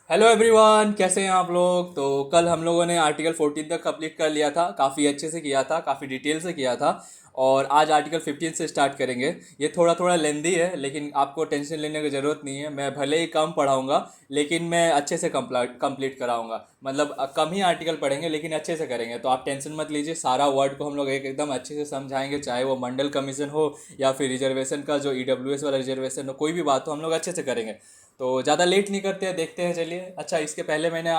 Hello everyone, कैसे हैं आप लोग। तो कल हम लोगों ने आर्टिकल 14 तक कंप्लीट कर लिया था, काफ़ी अच्छे से किया था, काफ़ी डिटेल से किया था। और आज आर्टिकल 15 से स्टार्ट करेंगे। ये थोड़ा थोड़ा लेंदी है, लेकिन आपको टेंशन लेने की ज़रूरत नहीं है। मैं भले ही कम पढ़ाऊँगा, लेकिन मैं अच्छे से कंप्लीट कराऊँगा। मतलब कम ही आर्टिकल पढ़ेंगे, लेकिन अच्छे से करेंगे। तो आप टेंशन मत लीजिए, सारा वर्ड को हम लोग एकदम अच्छे से समझाएंगे। चाहे वो मंडल कमीशन हो या फिर रिजर्वेशन का जो ईडब्ल्यूएस वाला रिजर्वेशन हो, कोई भी बात हो, हम लोग अच्छे से करेंगे। तो ज़्यादा लेट नहीं करते हैं, देखते हैं। चलिए, अच्छा, इसके पहले मैंने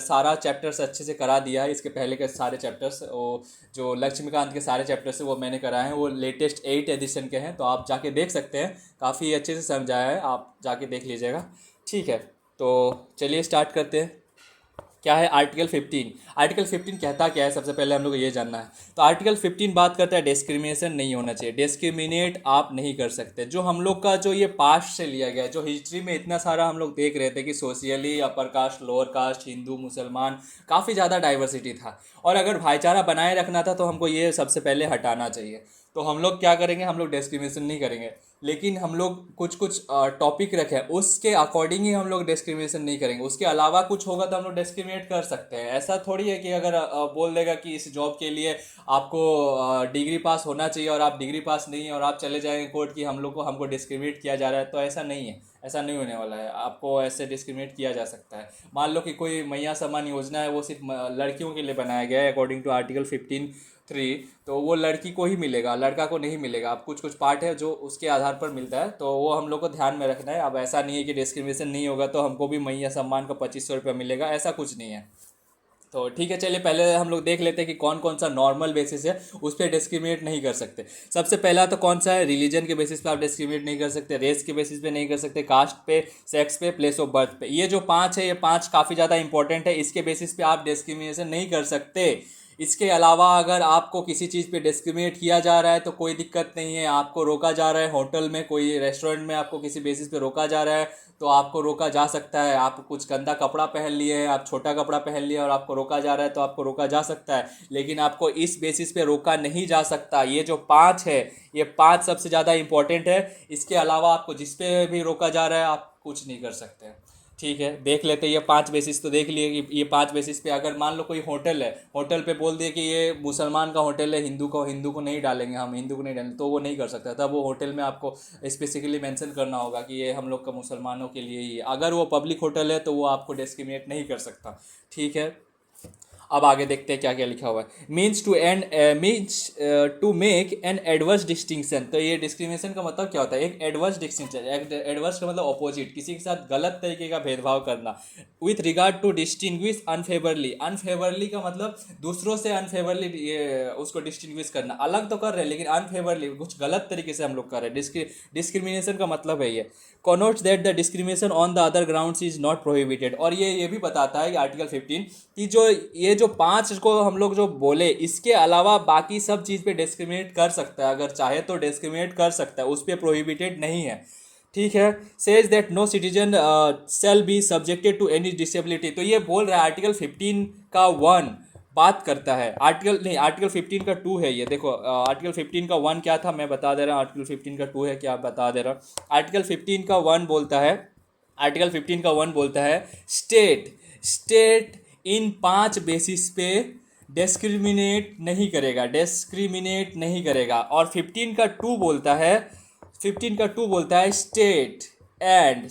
सारा चैप्टर्स अच्छे से करा दिया है। इसके पहले के सारे चैप्टर्स, वो जो लक्ष्मीकांत के सारे चैप्टर्स हैं वो मैंने कराए हैं। वो लेटेस्ट 8 एडिशन के हैं, तो आप जाके देख सकते हैं। काफ़ी अच्छे से समझाया है, आप जाके देख लीजिएगा। ठीक है, तो चलिए स्टार्ट करते हैं। क्या है आर्टिकल 15? आर्टिकल 15 कहता क्या है, सबसे पहले हम लोग को ये जानना है। तो आर्टिकल 15 बात करता है डिस्क्रिमिनेशन नहीं होना चाहिए। डिस्क्रिमिनेट आप नहीं कर सकते। जो हम लोग का जो ये पास्ट से लिया गया है, जो हिस्ट्री में इतना सारा हम लोग देख रहे थे कि socially upper caste, lower caste, Hindu, मुसलमान, काफ़ी ज़्यादा डाइवर्सिटी था। और अगर भाईचारा बनाए रखना था तो हमको ये सबसे पहले हटाना चाहिए। तो हम लोग क्या करेंगे, हम लोग डिस्क्रिमिनेशन नहीं करेंगे, लेकिन हम लोग कुछ कुछ टॉपिक रखे हैं, उसके अकॉर्डिंग ही हम लोग डिस्क्रिमिनेशन नहीं करेंगे। उसके अलावा कुछ होगा तो हम लोग डिस्क्रिमिनेट कर सकते हैं। ऐसा थोड़ी है कि अगर बोल देगा कि इस जॉब के लिए आपको डिग्री पास होना चाहिए और आप डिग्री पास नहीं है और आप चले जाएंगे कोर्ट की हम लोग को, हमको डिस्क्रिमिनेट किया जा रहा है। तो ऐसा नहीं है, ऐसा नहीं होने वाला है। आपको ऐसे डिस्क्रिमिनेट किया जा सकता है। मान लो कि कोई मैया समान योजना है, वो सिर्फ लड़कियों के लिए बनाया गया है अकॉर्डिंग टू आर्टिकल 15(3), तो वो लड़की को ही मिलेगा, लड़का को नहीं मिलेगा। अब कुछ कुछ पार्ट है जो उसके आधार पर मिलता है, तो वो हम लोग को ध्यान में रखना है। अब ऐसा नहीं है कि डिस्क्रिमिनेशन नहीं होगा तो हमको भी मैया सम्मान का 2500 रुपये मिलेगा, ऐसा कुछ नहीं है। तो ठीक है, चलिए पहले हम लोग देख लेते हैं कि कौन कौन सा नॉर्मल बेसिस है उस पर डिस्क्रिमिनेट नहीं कर सकते। सबसे पहला तो कौन सा है, रिलीजन के बेसिस पे आप डिस्क्रिमिनेट नहीं कर सकते, रेस के बेसिस पे नहीं कर सकते, कास्ट पे, सेक्स पे, प्लेस ऑफ बर्थ पे। ये जो पांच है, ये पांच काफ़ी ज़्यादा इंपॉर्टेंट है। इसके बेसिस पे आप डिस्क्रिमिनेशन नहीं कर सकते। इसके अलावा अगर आपको किसी चीज़ पे डिस्क्रिमिनेट किया जा रहा है तो कोई दिक्कत नहीं है। आपको रोका जा रहा है होटल में, कोई रेस्टोरेंट में आपको किसी बेसिस पे रोका जा रहा है, तो आपको रोका जा सकता है। आप कुछ गंदा कपड़ा पहन लिए हैं, आप छोटा कपड़ा पहन लिए और आपको रोका जा रहा है, तो आपको रोका जा सकता है। लेकिन आपको इस बेसिस पे रोका नहीं जा सकता। ये जो पांच है, ये पांच सबसे ज़्यादा इंपॉर्टेंट है। इसके अलावा आपको जिस पे भी रोका जा रहा है आप कुछ नहीं कर सकते। ठीक है, देख लेते हैं। ये पांच बेसिस तो देख लिए कि ये पांच बेसिस पे अगर मान लो कोई होटल है, होटल पे बोल दिए कि ये मुसलमान का होटल है, हिंदू को नहीं डालेंगे, हम हिंदू को नहीं डालेंगे, तो वो नहीं कर सकता। तब वो होटल में आपको स्पेसिफिकली मेंशन करना होगा कि ये हम लोग का मुसलमानों के लिए ही है। अगर वो पब्लिक होटल है तो वो आपको डिस्क्रिमिनेट नहीं कर सकता। ठीक है, अब आगे देखते हैं क्या क्या लिखा हुआ है। Means to make an adverse distinction. तो ये डिस्क्रिमिनेशन का मतलब क्या होता है, एक एडवर्स डिस्टिंक्शन। एडवर्स का मतलब ऑपोजिट, किसी के साथ गलत तरीके का भेदभाव करना। With regard to distinguish unfavourably. Unfavourably का मतलब दूसरों से अनफेवरली, ये उसको डिस्टिंग्विश करना। अलग तो कर रहे हैं लेकिन अनफेवरली, कुछ गलत तरीके से हम लोग कर रहे हैं। डिस्क्रिमिनेशन का मतलब है ये। Connotes that the discrimination on the other grounds is not prohibited. और ये भी बताता है कि आर्टिकल 15 कि जो ये जो पांच को हम लोग जो बोले, इसके अलावा बाकी सब चीज़ पे डिस्क्रिमिनेट कर सकता है। अगर चाहे तो डिस्क्रिमिनेट कर सकता है, उस पर प्रोहिबिटेड नहीं है। ठीक है, says that no citizen shall be subjected to any disability. तो ये बोल रहा है आर्टिकल 15 का 1 बात करता है। आर्टिकल नहीं, आर्टिकल 15 का 2 है ये। देखो, आर्टिकल 15 का 1 क्या था मैं बता दे रहा हूँ, आर्टिकल 15 का 2 है क्या बता दे रहा हूँ। आर्टिकल 15 का 1 बोलता है, आर्टिकल 15 का 1 बोलता है, स्टेट स्टेट इन पांच बेसिस पे डिस्क्रिमिनेट नहीं करेगा, डिस्क्रिमिनेट नहीं करेगा। और 15 का 2 बोलता है, 15 का 2 बोलता है, स्टेट एंड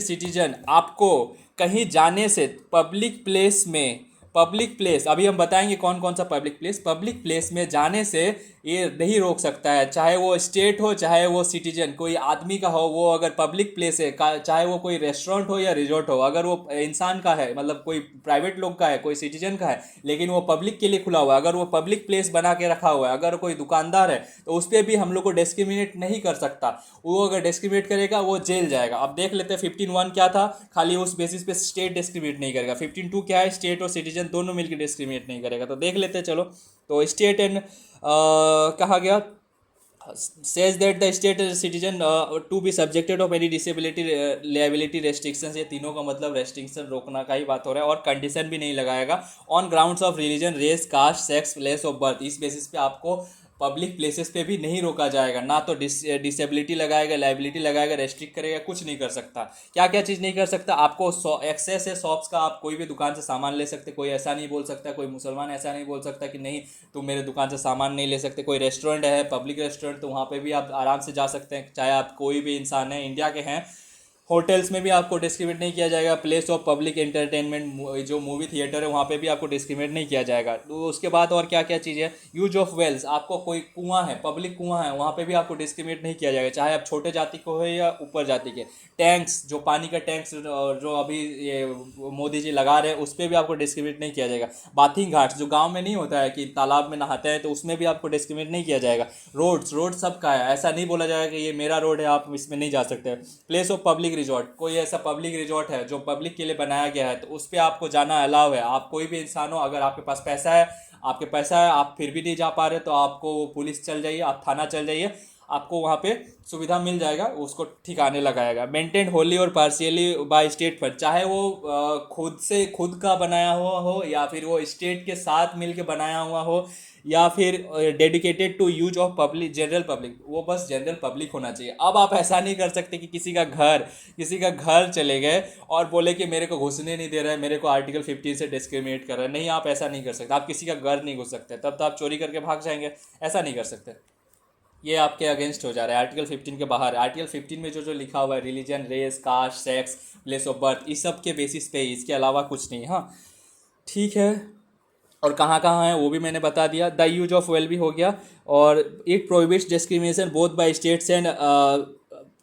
सिटीजन आपको कहीं जाने से, पब्लिक प्लेस में, पब्लिक प्लेस अभी हम बताएंगे कौन कौन सा पब्लिक प्लेस, पब्लिक प्लेस में जाने से ये नहीं रोक सकता है। चाहे वो स्टेट हो, चाहे वो सिटीजन, कोई आदमी का हो, वो अगर पब्लिक प्लेस है, चाहे वो कोई रेस्टोरेंट हो या रिजॉर्ट हो, अगर वो इंसान का है, मतलब कोई प्राइवेट लोग का है, कोई सिटीजन का है, लेकिन वो पब्लिक के लिए खुला हुआ है, अगर वो पब्लिक प्लेस बना के रखा हुआ है, अगर कोई दुकानदार है, तो उस पर भी हम लोग को डिस्क्रिमिनेट नहीं कर सकता। वो अगर डिस्क्रिमिनेट करेगा वो जेल जाएगा। अब देख लेते हैं 15(1) क्या था, खाली उस बेसिस पे स्टेट डिस्क्रिमिनेट नहीं करेगा। 15(2) क्या है, स्टेट और सिटीजन दोनों मिलकर डिस्क्रिमिनेट नहीं करेगा। तो देख लेते हैं, चलो। तो स्टेट एंड कहा गया, says that the state citizen to be subjected of any disability liability restrictions। ये तीनों का मतलब रेस्ट्रिक्शन, रोकना का ही बात हो रहा है। और कंडीशन भी नहीं लगाएगा। On grounds of religion, race, caste, sex, place of birth, इस बेसिस पे आपको पब्लिक प्लेसेस पे भी नहीं रोका जाएगा, ना तो डिसेबिलिटी लगाएगा, लाइबिलिटी लगाएगा, रेस्ट्रिक्ट करेगा, कुछ नहीं कर सकता। क्या क्या चीज़ नहीं कर सकता? आपको एक्सेस है शॉप्स का, आप कोई भी दुकान से सामान ले सकते, कोई ऐसा नहीं बोल सकता, कोई मुसलमान ऐसा नहीं बोल सकता कि नहीं तुम मेरे दुकान से सामान नहीं ले सकते। कोई रेस्टोरेंट है, पब्लिक रेस्टोरेंट, तो वहाँ पे भी आप आराम से जा सकते हैं, चाहे आप कोई भी इंसान है, इंडिया के हैं। होटल्स में भी आपको डिस्क्रिमिनेट नहीं किया जाएगा। प्लेस ऑफ पब्लिक एंटरटेनमेंट जो मूवी थिएटर है वहाँ पे भी आपको डिस्क्रिमिनेट नहीं किया जाएगा। तो उसके बाद और क्या क्या चीज़ है? यूज ऑफ वेल्स, आपको कोई कुआं है, पब्लिक कुआं है, वहाँ पे भी आपको डिस्क्रिमिनेट नहीं किया जाएगा, चाहे आप छोटे जाति को हो या ऊपर जाति के। टैंक्स, जो पानी का टैंक्स जो अभी ये मोदी जी लगा रहे हैं, उस पर भी आपको डिस्क्रिमिनेट नहीं किया जाएगा। बाथिंग घाट्स, जो गाँव में नहीं होता है कि तालाब में नहाते हैं, तो उसमें भी आपको डिस्क्रिमिनेट नहीं किया जाएगा। रोड सबका है, ऐसा नहीं बोला जाएगा कि ये मेरा रोड है आप इसमें नहीं जा सकते। प्लेस ऑफ पब्लिक रिजॉर्ट, कोई ऐसा पब्लिक रिजॉर्ट है जो पब्लिक के लिए बनाया गया है, तो उस पर आपको जाना अलाउ है। आप कोई भी इंसान हो, अगर आपके पास पैसा है, आप फिर भी नहीं जा पा रहे, तो आपको पुलिस चल जाइए, आप थाना चल जाइए, आपको वहाँ पे सुविधा मिल जाएगा, उसको ठिकाने लगाएगा। मेंटेन होली और पार्शियली बाय स्टेट फंड, चाहे वो खुद का बनाया हुआ हो, या फिर वो स्टेट के साथ मिल के बनाया हुआ हो, या फिर dedicated to use of public, general public, वो बस जनरल पब्लिक होना चाहिए। अब आप ऐसा नहीं कर सकते कि किसी का घर चले गए और बोले कि मेरे को घुसने नहीं दे रहा है, मेरे को आर्टिकल 15 से डिस्क्रिमिनेट कर रहा है। नहीं, आप ऐसा नहीं कर सकते। आप किसी का घर नहीं घुस सकते, तब तो आप चोरी करके भाग जाएंगे, ऐसा नहीं कर सकते। ये आपके अगेंस्ट हो जा रहा है, आर्टिकल 15 के बाहर है। आर्टिकल 15 में जो जो लिखा हुआ है, religion, race, caste, sex, place of birth, इस सब के बेसिस पे ही, इसके अलावा कुछ नहीं। हाँ, ठीक है। और कहाँ कहाँ है वो भी मैंने बता दिया। द यूज ऑफ वेल भी हो गया। और it prohibits discrimination both by states and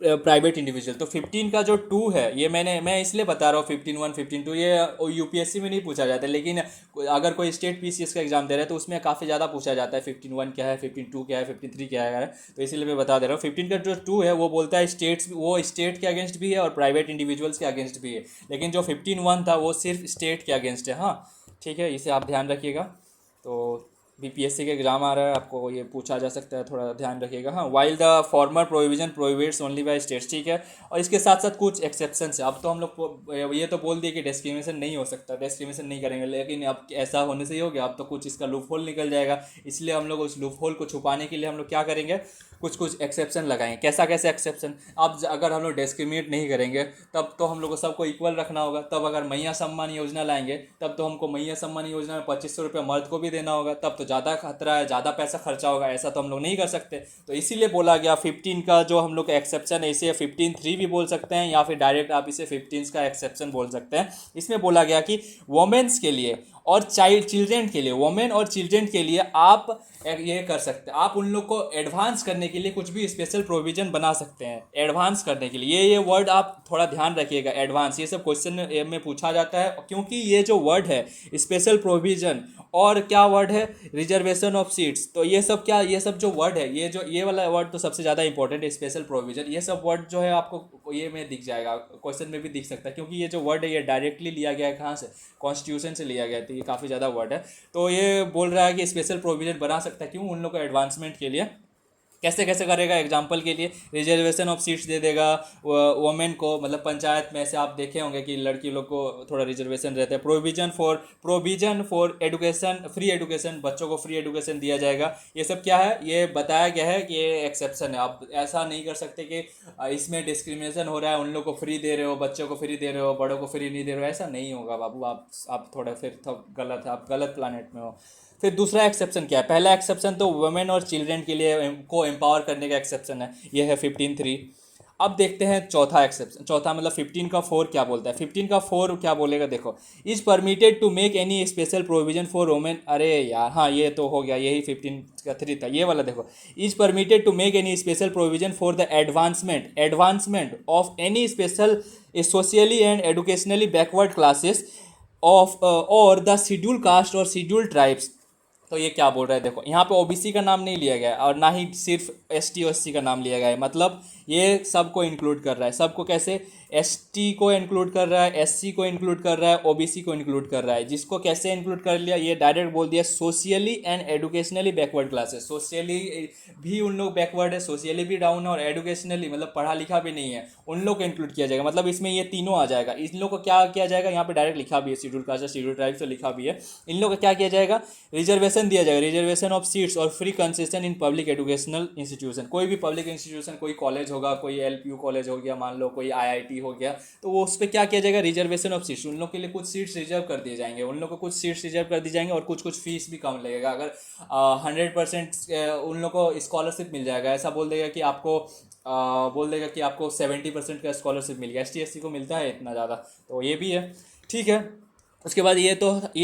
private individual. तो 15 का जो 2 है, ये मैं इसलिए बता रहा हूँ, 15(1), 15(2), ये यूपीएससी में नहीं पूछा जाता है, लेकिन अगर कोई स्टेट पीसीएस का एग्जाम दे रहा है तो उसमें काफ़ी ज़्यादा पूछा जाता है, 15(1) क्या है, 15(2) क्या है, 15(3) क्या है। तो इसीलिए मैं बता दे रहा हूँ। 15 का जो 2 है वो बोलता है स्टेट्स, वो स्टेट के अगेंस्ट भी है और प्राइवेट इंडिविजुअल्स के अगेंस्ट भी है, लेकिन जो 15(1) था वो सिर्फ स्टेट के अगेंस्ट है। हाँ, ठीक है, इसे आप ध्यान रखिएगा। तो बीपीएससी के एग्जाम आ रहा है, आपको ये पूछा जा सकता है, थोड़ा ध्यान रखिएगा। हाँ, while the former provision prohibits only by states, ठीक है। और इसके साथ साथ कुछ एक्सेप्शंस है। अब तो हम लोग ये तो बोल दिए कि डिस्क्रिमिनेशन नहीं हो सकता, डिस्क्रिमिनेशन नहीं करेंगे, लेकिन अब ऐसा होने से ही हो गया, अब तो कुछ इसका लूप होल निकल जाएगा। इसलिए हम लोग उस लूप होल को छुपाने के लिए हम लोग क्या करेंगे, कुछ एक्सेप्शन लगाएंगे। कैसे एक्सेप्शन? अब अगर हम लोग डिस्क्रिमिनेट नहीं करेंगे, तब तो हम लोग को सबको इक्वल रखना होगा। तब अगर मैया सम्मान योजना लाएंगे, तब तो हमको मैया सम्मान योजना में 2500 रुपये मर्द को भी देना होगा, तब तो ज़्यादा खतरा है, ज़्यादा पैसा खर्चा होगा, ऐसा तो हम लोग नहीं कर सकते। तो इसीलिए बोला गया 15 का जो हम लोग का एक्सेप्शन है, इसे 15(3) भी बोल सकते हैं, या फिर डायरेक्ट आप इसे 15 का एक्सेप्शन बोल सकते हैं। इसमें बोला गया कि वोमेन्स के लिए और चिल्ड्रेन के लिए, वोमेन और चिल्ड्रेन के लिए आप ये कर सकते हैं, आप उन लोग को एडवांस करने के लिए कुछ भी स्पेशल प्रोविजन बना सकते हैं, एडवांस करने के लिए। ये वर्ड आप थोड़ा ध्यान रखिएगा, एडवांस, ये सब क्वेश्चन में पूछा जाता है, क्योंकि ये जो वर्ड है स्पेशल प्रोविजन, और क्या वर्ड है, रिजर्वेशन ऑफ सीट्स, तो ये सब जो वर्ड है, ये वाला वर्ड तो सबसे ज़्यादा इंपॉर्टेंट है, स्पेशल प्रोविजन। ये सब वर्ड जो है आपको ये में दिख जाएगा, क्वेश्चन में भी दिख सकता है, क्योंकि ये जो वर्ड है ये डायरेक्टली लिया गया है, कहाँ से, कॉन्स्टिट्यूशन से लिया गया है, तो ये काफ़ी ज़्यादा वर्ड है। तो ये बोल रहा है कि स्पेशल प्रोविजन बना सकता है, क्यों, उन लोग को एडवांसमेंट के लिए। कैसे कैसे करेगा? एग्जाम्पल के लिए रिजर्वेशन ऑफ सीट्स दे देगा वोमेन को, मतलब पंचायत में ऐसे आप देखे होंगे कि लड़की लोग को थोड़ा रिजर्वेशन रहता है। Provision for education, free education, बच्चों को फ्री एडुकेशन दिया जाएगा। ये सब क्या है, ये बताया गया है कि ये एक्सेप्शन है। आप ऐसा नहीं कर सकते कि इसमें डिस्क्रिमिनेशन हो रहा है, उन लोग को फ्री दे रहे हो, बच्चों को फ्री दे रहे हो, बड़ों को फ्री नहीं दे रहे हो, ऐसा नहीं होगा बाबू। आप थोड़ा फिर तो गलत है, आप गलत प्लानट में हो। फिर दूसरा एक्सेप्शन क्या है? पहला एक्सेप्शन तो वुमेन और चिल्ड्रेन के लिए को एम्पावर करने का एक्सेप्शन है, ये है 15(3). अब देखते हैं चौथा एक्सेप्शन, चौथा मतलब 15 का 4 क्या बोलता है। 15 का 4 क्या बोलेगा, देखो, is permitted to make any special provision for women. अरे यार, हाँ, ये तो हो गया, यही 15 का 3 था, ये वाला देखो, is permitted to make any special provision for the advancement of any special socially and educationally backward classes of और द शेड्यूल कास्ट और शेड्यूल ट्राइब्स। तो ये क्या बोल रहा है, देखो, यहाँ पे ओबीसी का नाम नहीं लिया गया है, और ना ही सिर्फ एसटी और एससी का नाम लिया गया है। मतलब ये सबको इंक्लूड कर रहा है। सबको कैसे? एसटी को इंक्लूड कर रहा है, एससी को इंक्लूड कर रहा है, ओबीसी को इंक्लूड कर रहा है। जिसको कैसे इंक्लूड कर लिया, ये डायरेक्ट बोल दिया, socially and educationally backward classes. Socially भी उन लोग बैकवर्ड है, सोशियली भी डाउन है, और एडुकेशनली मतलब पढ़ा लिखा भी नहीं है, उन लोग को इंक्लूड किया जाएगा। मतलब इसमें ये तीनों आ जाएगा। इन लोग को क्या किया जाएगा, यहाँ पे डायरेक्ट लिखा भी है, शेड्यूल कास्ट शेड्यूल ट्राइब से लिखा भी है। इन लोग को क्या किया जाएगा, रिजर्वेशन दिया जाएगा, रिजर्वेशन ऑफ सीट्स और free concession in public educational institution. कोई भी पब्लिक इंस्टीट्यूशन, कोई कॉलेज होगा, कोई एलपीयू कॉलेज हो गया, मान लो कोई आईआईटी हो गया, तो वो उस पर क्या किया जाएगा, रिजर्वेशन ऑफ सीट्स। उन लोग के लिए कुछ सीट्स रिजर्व कर दिए जाएंगे, उन लोग को कुछ सीट्स रिजर्व कर दी जाएंगे, और कुछ कुछ फीस भी कम लगेगा। अगर 100% उन लोग को स्कॉलरशिप मिल जाएगा। ऐसा बोल देगा कि आपको बोल देगा कि आपको 70% का स्कॉलरशिप मिल गया। एसटी को मिलता है इतना ज़्यादा, तो ये भी है। ठीक है, उसके बाद ये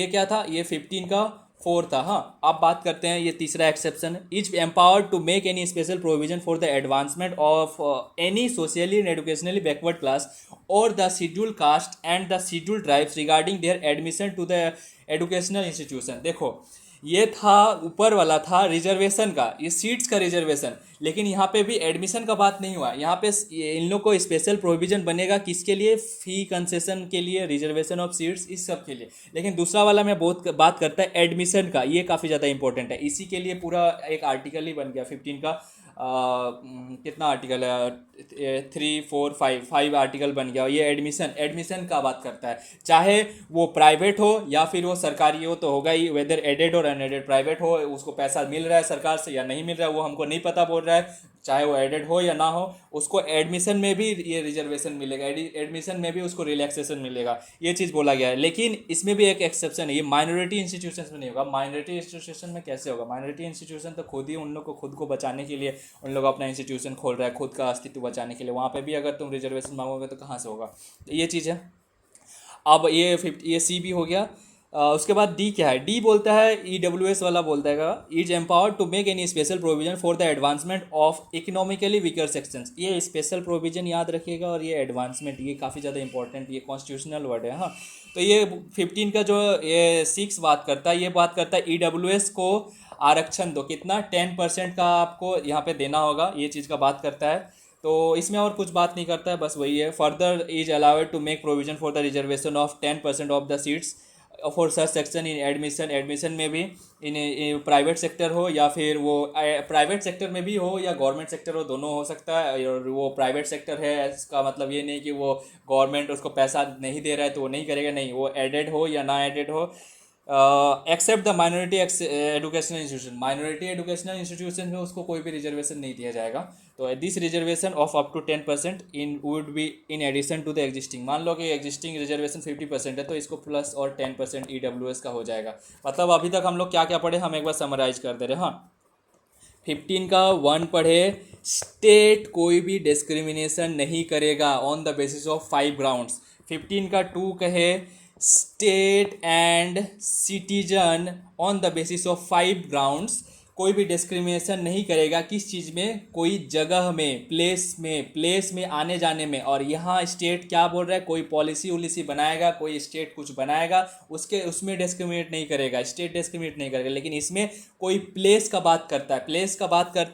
क्या था, ये 15 का 4 था। हाँ, अब बात करते हैं ये तीसरा exception. Is empowered to make any special provision for the advancement of any socially and educationally backward class or the schedule caste and the schedule tribes regarding their admission to the educational institution. देखो, ये था ऊपर वाला था reservation का, ये seats का reservation, लेकिन यहाँ पे भी एडमिशन का बात नहीं हुआ। यहाँ पे इन लोग को स्पेशल प्रोविजन बनेगा किसके लिए, फी कंसेशन के लिए, रिजर्वेशन ऑफ सीट्स, इस सब के लिए। लेकिन दूसरा वाला मैं बहुत बात करता है एडमिशन का, ये काफ़ी ज़्यादा इंपॉर्टेंट है। इसी के लिए पूरा एक आर्टिकल ही बन गया 15 का। कितना आर्टिकल है, 3 4 5 आर्टिकल बन गया। ये एडमिशन का बात करता है, चाहे वो प्राइवेट हो या फिर वो सरकारी हो, तो होगा ही, वेदर एडेड और अनएडेड। प्राइवेट हो, उसको पैसा मिल रहा है सरकार से या नहीं मिल रहा है वो हमको नहीं पता बोल रहा है, चाहे वो एडेड हो या ना हो, उसको एडमिशन में भी ये रिजर्वेशन मिलेगा, एडमिशन में भी उसको रिलैक्सेशन मिलेगा, ये चीज़ बोला गया है। लेकिन इसमें भी एक एक्सेप्शन है, ये माइनॉरिटी इंस्टीट्यूशन में नहीं होगा। माइनॉरिटी इंस्टीट्यूशन में कैसे होगा, माइनॉरिटी इंस्टीट्यूशन तो खुद ही उन लोग को खुद को बचाने के लिए उन लोग अपना इंस्टीट्यूशन खोल रहा है, खुद का अस्तित्व बचाने के लिए। वहाँ पे भी अगर तुम रिजर्वेशन मांगोगे तो कहाँ से होगा, तो ये चीज़ है। अब ये सी भी हो गया। उसके बाद डी क्या है, डी बोलता है, EWS वाला बोलता है is empowered to make any special provision for the advancement of economically weaker sections. ये स्पेशल प्रोविजन याद रखिएगा, और ये एडवांसमेंट ये काफ़ी ज़्यादा इंपॉर्टेंट, ये कॉन्स्टिट्यूशनल वर्ड है। हाँ, तो ये 15 का जो ये 6 बात करता है, ये बात करता है EWS को आरक्षण दो, कितना, 10% का आपको यहाँ पे देना होगा, ये चीज़ का बात करता है। तो इसमें और कुछ बात नहीं करता है, बस वही है। Further is allowed to make provision for the reservation of 10% of the seats for such section in admission में भी, इन प्राइवेट सेक्टर हो या फिर वो प्राइवेट सेक्टर में भी हो या गवर्नमेंट सेक्टर हो, दोनों हो सकता है। और वो प्राइवेट सेक्टर है, इसका मतलब ये नहीं कि वो गवर्नमेंट उसको पैसा नहीं दे रहा है तो वो नहीं करेगा, नहीं, वो एडेड हो या ना एडेड हो। Except the minority educational institution, minority educational institution में उसको कोई भी रिजर्वेशन नहीं दिया जाएगा। तो this reservation of up to 10% in would be in addition to the existing. मान लो कि एग्जिस्टिंग रिजर्वेशन 50% है, तो इसको प्लस और 10% EWS का हो जाएगा। मतलब अभी तक हम लोग क्या क्या पढ़े, हम एक बार समराइज कर दे रहे हैं। हाँ, 15 का 1 पढ़े, स्टेट कोई भी डिस्क्रिमिनेशन नहीं करेगा on the basis of 5 grounds. 15 का 2 कहे, state and citizen on the basis of 5 grounds, कोई भी डिस्क्रिमिनेशन नहीं करेगा किस चीज़ में, कोई जगह में, प्लेस में आने जाने में। और यहाँ स्टेट क्या बोल रहा है, कोई पॉलिसी उलिसी बनाएगा, कोई स्टेट कुछ बनाएगा, उसमें डिस्क्रिमिनेट नहीं करेगा, स्टेट डिस्क्रिमिनेट नहीं करेगा। लेकिन इसमें कोई प्लेस का बात करता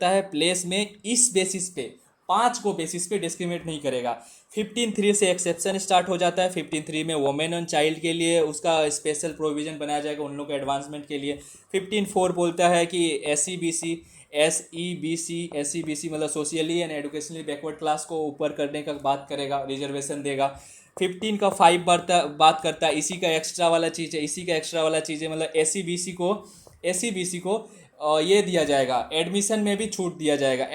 है, प्लेस में इस बेसिस पे, 5 को बेसिस पे डिस्क्रिमिनेट नहीं करेगा। 15.3 से एक्सेप्शन स्टार्ट हो जाता है। 15.3 में वुमेन एंड चाइल्ड के लिए उसका स्पेशल प्रोविजन बनाया जाएगा, उन लोग के एडवांसमेंट के लिए। 15.4 बोलता है कि SEBC मतलब socially and educationally backward class को ऊपर करने का बात करेगा, रिजर्वेशन देगा। 15 का 5 बात करता है, इसी का एक्स्ट्रा वाला चीज़ है, मतलब SEBC को ये दिया जाएगा, एडमिशन में भी छूट दिया जाएगा,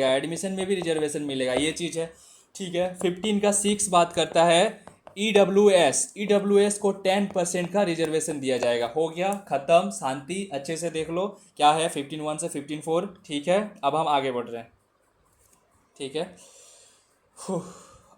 एडमिशन में भी रिजर्वेशन मिलेगा, ये चीज़ है। ठीक है, 15 का 6 बात करता है EWS को 10% का रिजर्वेशन दिया जाएगा। हो गया, ख़त्म, शांति, अच्छे से देख लो क्या है 15.1 से 15.4। ठीक है, अब हम आगे बढ़ रहे हैं। ठीक है,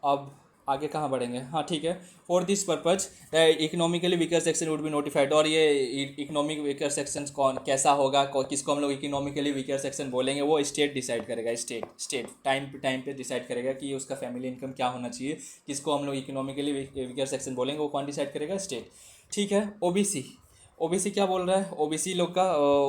अब आगे कहाँ बढ़ेंगे। हाँ ठीक है, for this purpose the economically weaker section would be notified. और ये इकोनॉमिक वीकर सेक्शन कौन कैसा होगा, किसको हम लोग इकोनॉमिकली वीकर सेक्शन बोलेंगे, वो स्टेट डिसाइड करेगा। स्टेट टाइम पे डिसाइड करेगा कि उसका फैमिली इनकम क्या होना चाहिए, किसको हम लोग इकोनॉमिकली वीकर सेक्शन बोलेंगे, वो कौन डिसाइड करेगा, स्टेट। ठीक है, ओबीसी क्या बोल रहा है? ओबीसी लोग का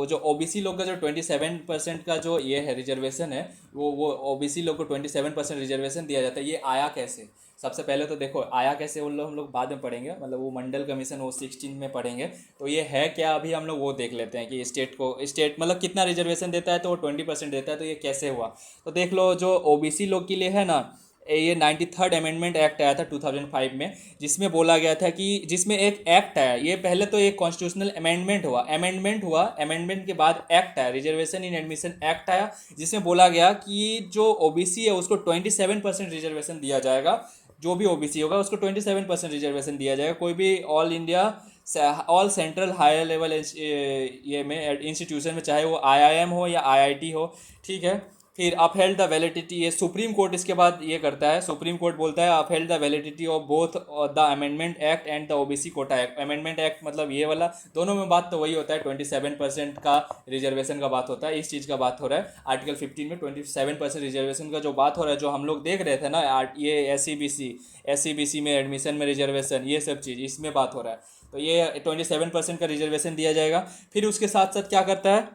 जो ओबीसी लोग का जो 27% का जो ये है रिजर्वेशन है, वो ओबीसी लोग को 27% रिजर्वेशन दिया जाता है। ये आया कैसे? सबसे पहले तो देखो आया कैसे, उन लोग हम लोग बाद में पढ़ेंगे, मतलब वो मंडल कमीशन वो 16 में पढ़ेंगे। तो ये है क्या, अभी हम लोग वो देख लेते हैं कि स्टेट मतलब कितना रिजर्वेशन देता है, तो वो 20% देता है। तो ये कैसे हुआ, तो देख लो जो ओबीसी लोग के लिए है ना, ये 93rd अमेंडमेंट एक्ट आया था 2005 में, जिसमें बोला गया था कि जिसमें एक एक्ट आया, ये पहले तो एक कॉन्स्टिट्यूशनल अमेंडमेंट हुआ, अमेंडमेंट के बाद एक्ट आया, रिजर्वेशन इन एडमिशन एक्ट आया, जिसमें बोला गया कि जो ओबीसी है उसको 27% रिजर्वेशन दिया जाएगा। जो भी ओबीसी होगा उसको 27% रिजर्वेशन दिया जाएगा। कोई भी all India all central higher level ये में इंस्टीट्यूशन में, चाहे वो आईआईएम हो या आईआईटी हो, ठीक है। फिर अपहेल्ड द वैलिडिटी, ये सुप्रीम कोर्ट इसके बाद ये करता है, सुप्रीम कोर्ट बोलता है upheld the validity of both the amendment act and the OBC Kota act. Amendment act मतलब ये वाला, दोनों में बात तो वही होता है, 27% का रिजर्वेशन का बात होता है, इस चीज़ का बात हो रहा है। आर्टिकल 15 में 27% रिजर्वेशन का जो बात हो रहा है, जो हम लोग देख रहे थे ना, ये एस सी बी सी में एडमिशन में रिजर्वेशन, ये सब चीज़ इसमें बात हो रहा है। तो ये 27% का रिजर्वेशन दिया जाएगा। फिर उसके साथ साथ क्या करता है,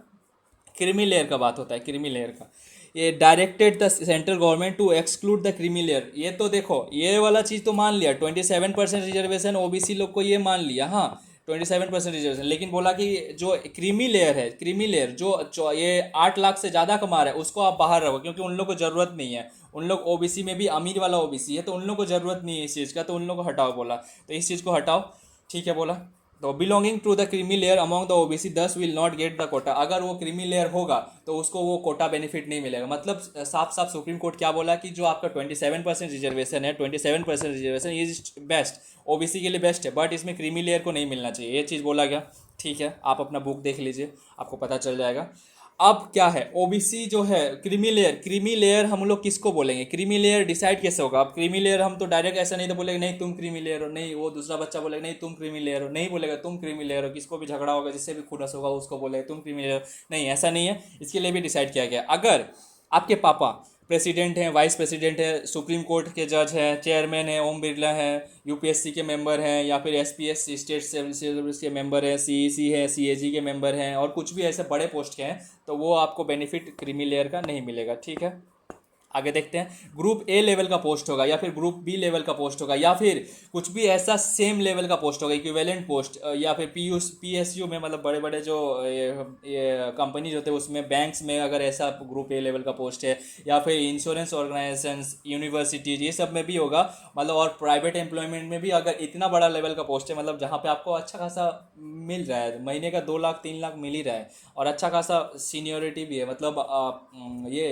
क्रीमी लेयर का बात होता है, क्रीमी लेयर का। ये directed the central government to exclude the creamy layer. ये तो देखो ये वाला चीज़ तो मान लिया, 27% रिजर्वेशन ओबीसी लोग को, ये मान लिया, हाँ 27% रिजर्वेशन। लेकिन बोला कि जो क्रीमी लेयर है, क्रीमी लेयर ये 8 लाख से ज़्यादा कमा रहा है, उसको आप बाहर रखो, क्योंकि उन लोग को ज़रूरत नहीं है। उन लोग ओबीसी में भी अमीर वाला ओबीसी है, तो उन लोग को ज़रूरत नहीं है इस चीज़ का, तो उन लोग को हटाओ बोला। तो इस चीज़ को हटाओ, ठीक है बोला। तो belonging to the creamy layer among the OBC those will not get the quota. अगर वो क्रीमी लेयर होगा तो उसको वो कोटा बेनिफिट नहीं मिलेगा। मतलब साफ साफ सुप्रीम कोर्ट क्या बोला कि जो आपका 27% रिजर्वेशन है, 27% रिजर्वेशन इज बेस्ट, ओबीसी के लिए बेस्ट है, बट इसमें क्रीमी लेयर को नहीं मिलना चाहिए, ये चीज़ बोला गया। ठीक है, आप अपना बुक देख लीजिए, आपको पता चल जाएगा। अब क्या है, ओबीसी जो है, क्रीमी लेयर हम लोग किसको बोलेंगे, क्रीमी लेयर डिसाइड कैसे होगा? अब क्रीमी लेयर हम तो डायरेक्ट ऐसा नहीं तो बोलेंगे नहीं तुम क्रीमी लेयर हो, नहीं वो दूसरा बच्चा बोलेगा नहीं तुम क्रीमी लेयर हो, नहीं बोलेगा तुम क्रीमी लेयर हो, किसको भी झगड़ा होगा, जिससे भी खुनस होगा उसको बोलेगा तुम क्रीमी लेयर हो, नहीं ऐसा नहीं है। इसके लिए भी डिसाइड किया गया, अगर आपके पापा प्रेसिडेंट हैं, वाइस प्रेसिडेंट है, सुप्रीम कोर्ट के जज हैं, चेयरमैन है, ओम बिरला हैं, यूपीएससी के मेंबर हैं, या फिर एसपीएस स्टेट सिविल सर्विस के मेंबर हैं, सीईसी है, सीएजी के मेंबर हैं, और कुछ भी ऐसे बड़े पोस्ट के हैं, तो वो आपको बेनिफिट क्रीमी लेयर का नहीं मिलेगा। ठीक है, आगे देखते हैं। ग्रुप ए लेवल का पोस्ट होगा, या फिर ग्रुप बी लेवल का पोस्ट होगा, या फिर कुछ भी ऐसा सेम लेवल का पोस्ट होगा, इक्विवेलेंट पोस्ट, या फिर पीएसयू में, मतलब बड़े बड़े जो ये कंपनी होते हैं उसमें, बैंक्स में अगर ऐसा ग्रुप ए लेवल का पोस्ट है, या फिर इंश्योरेंस ऑर्गेनाइजेशंस, यूनिवर्सिटीज, ये सब में भी होगा। मतलब और प्राइवेट एम्प्लॉयमेंट में भी अगर इतना बड़ा लेवल का पोस्ट है, मतलब जहाँ पे आपको अच्छा खासा मिल रहा है, महीने का 2 लाख 3 लाख मिल ही रहा है, और अच्छा खासा सीनियोरिटी भी है, मतलब ये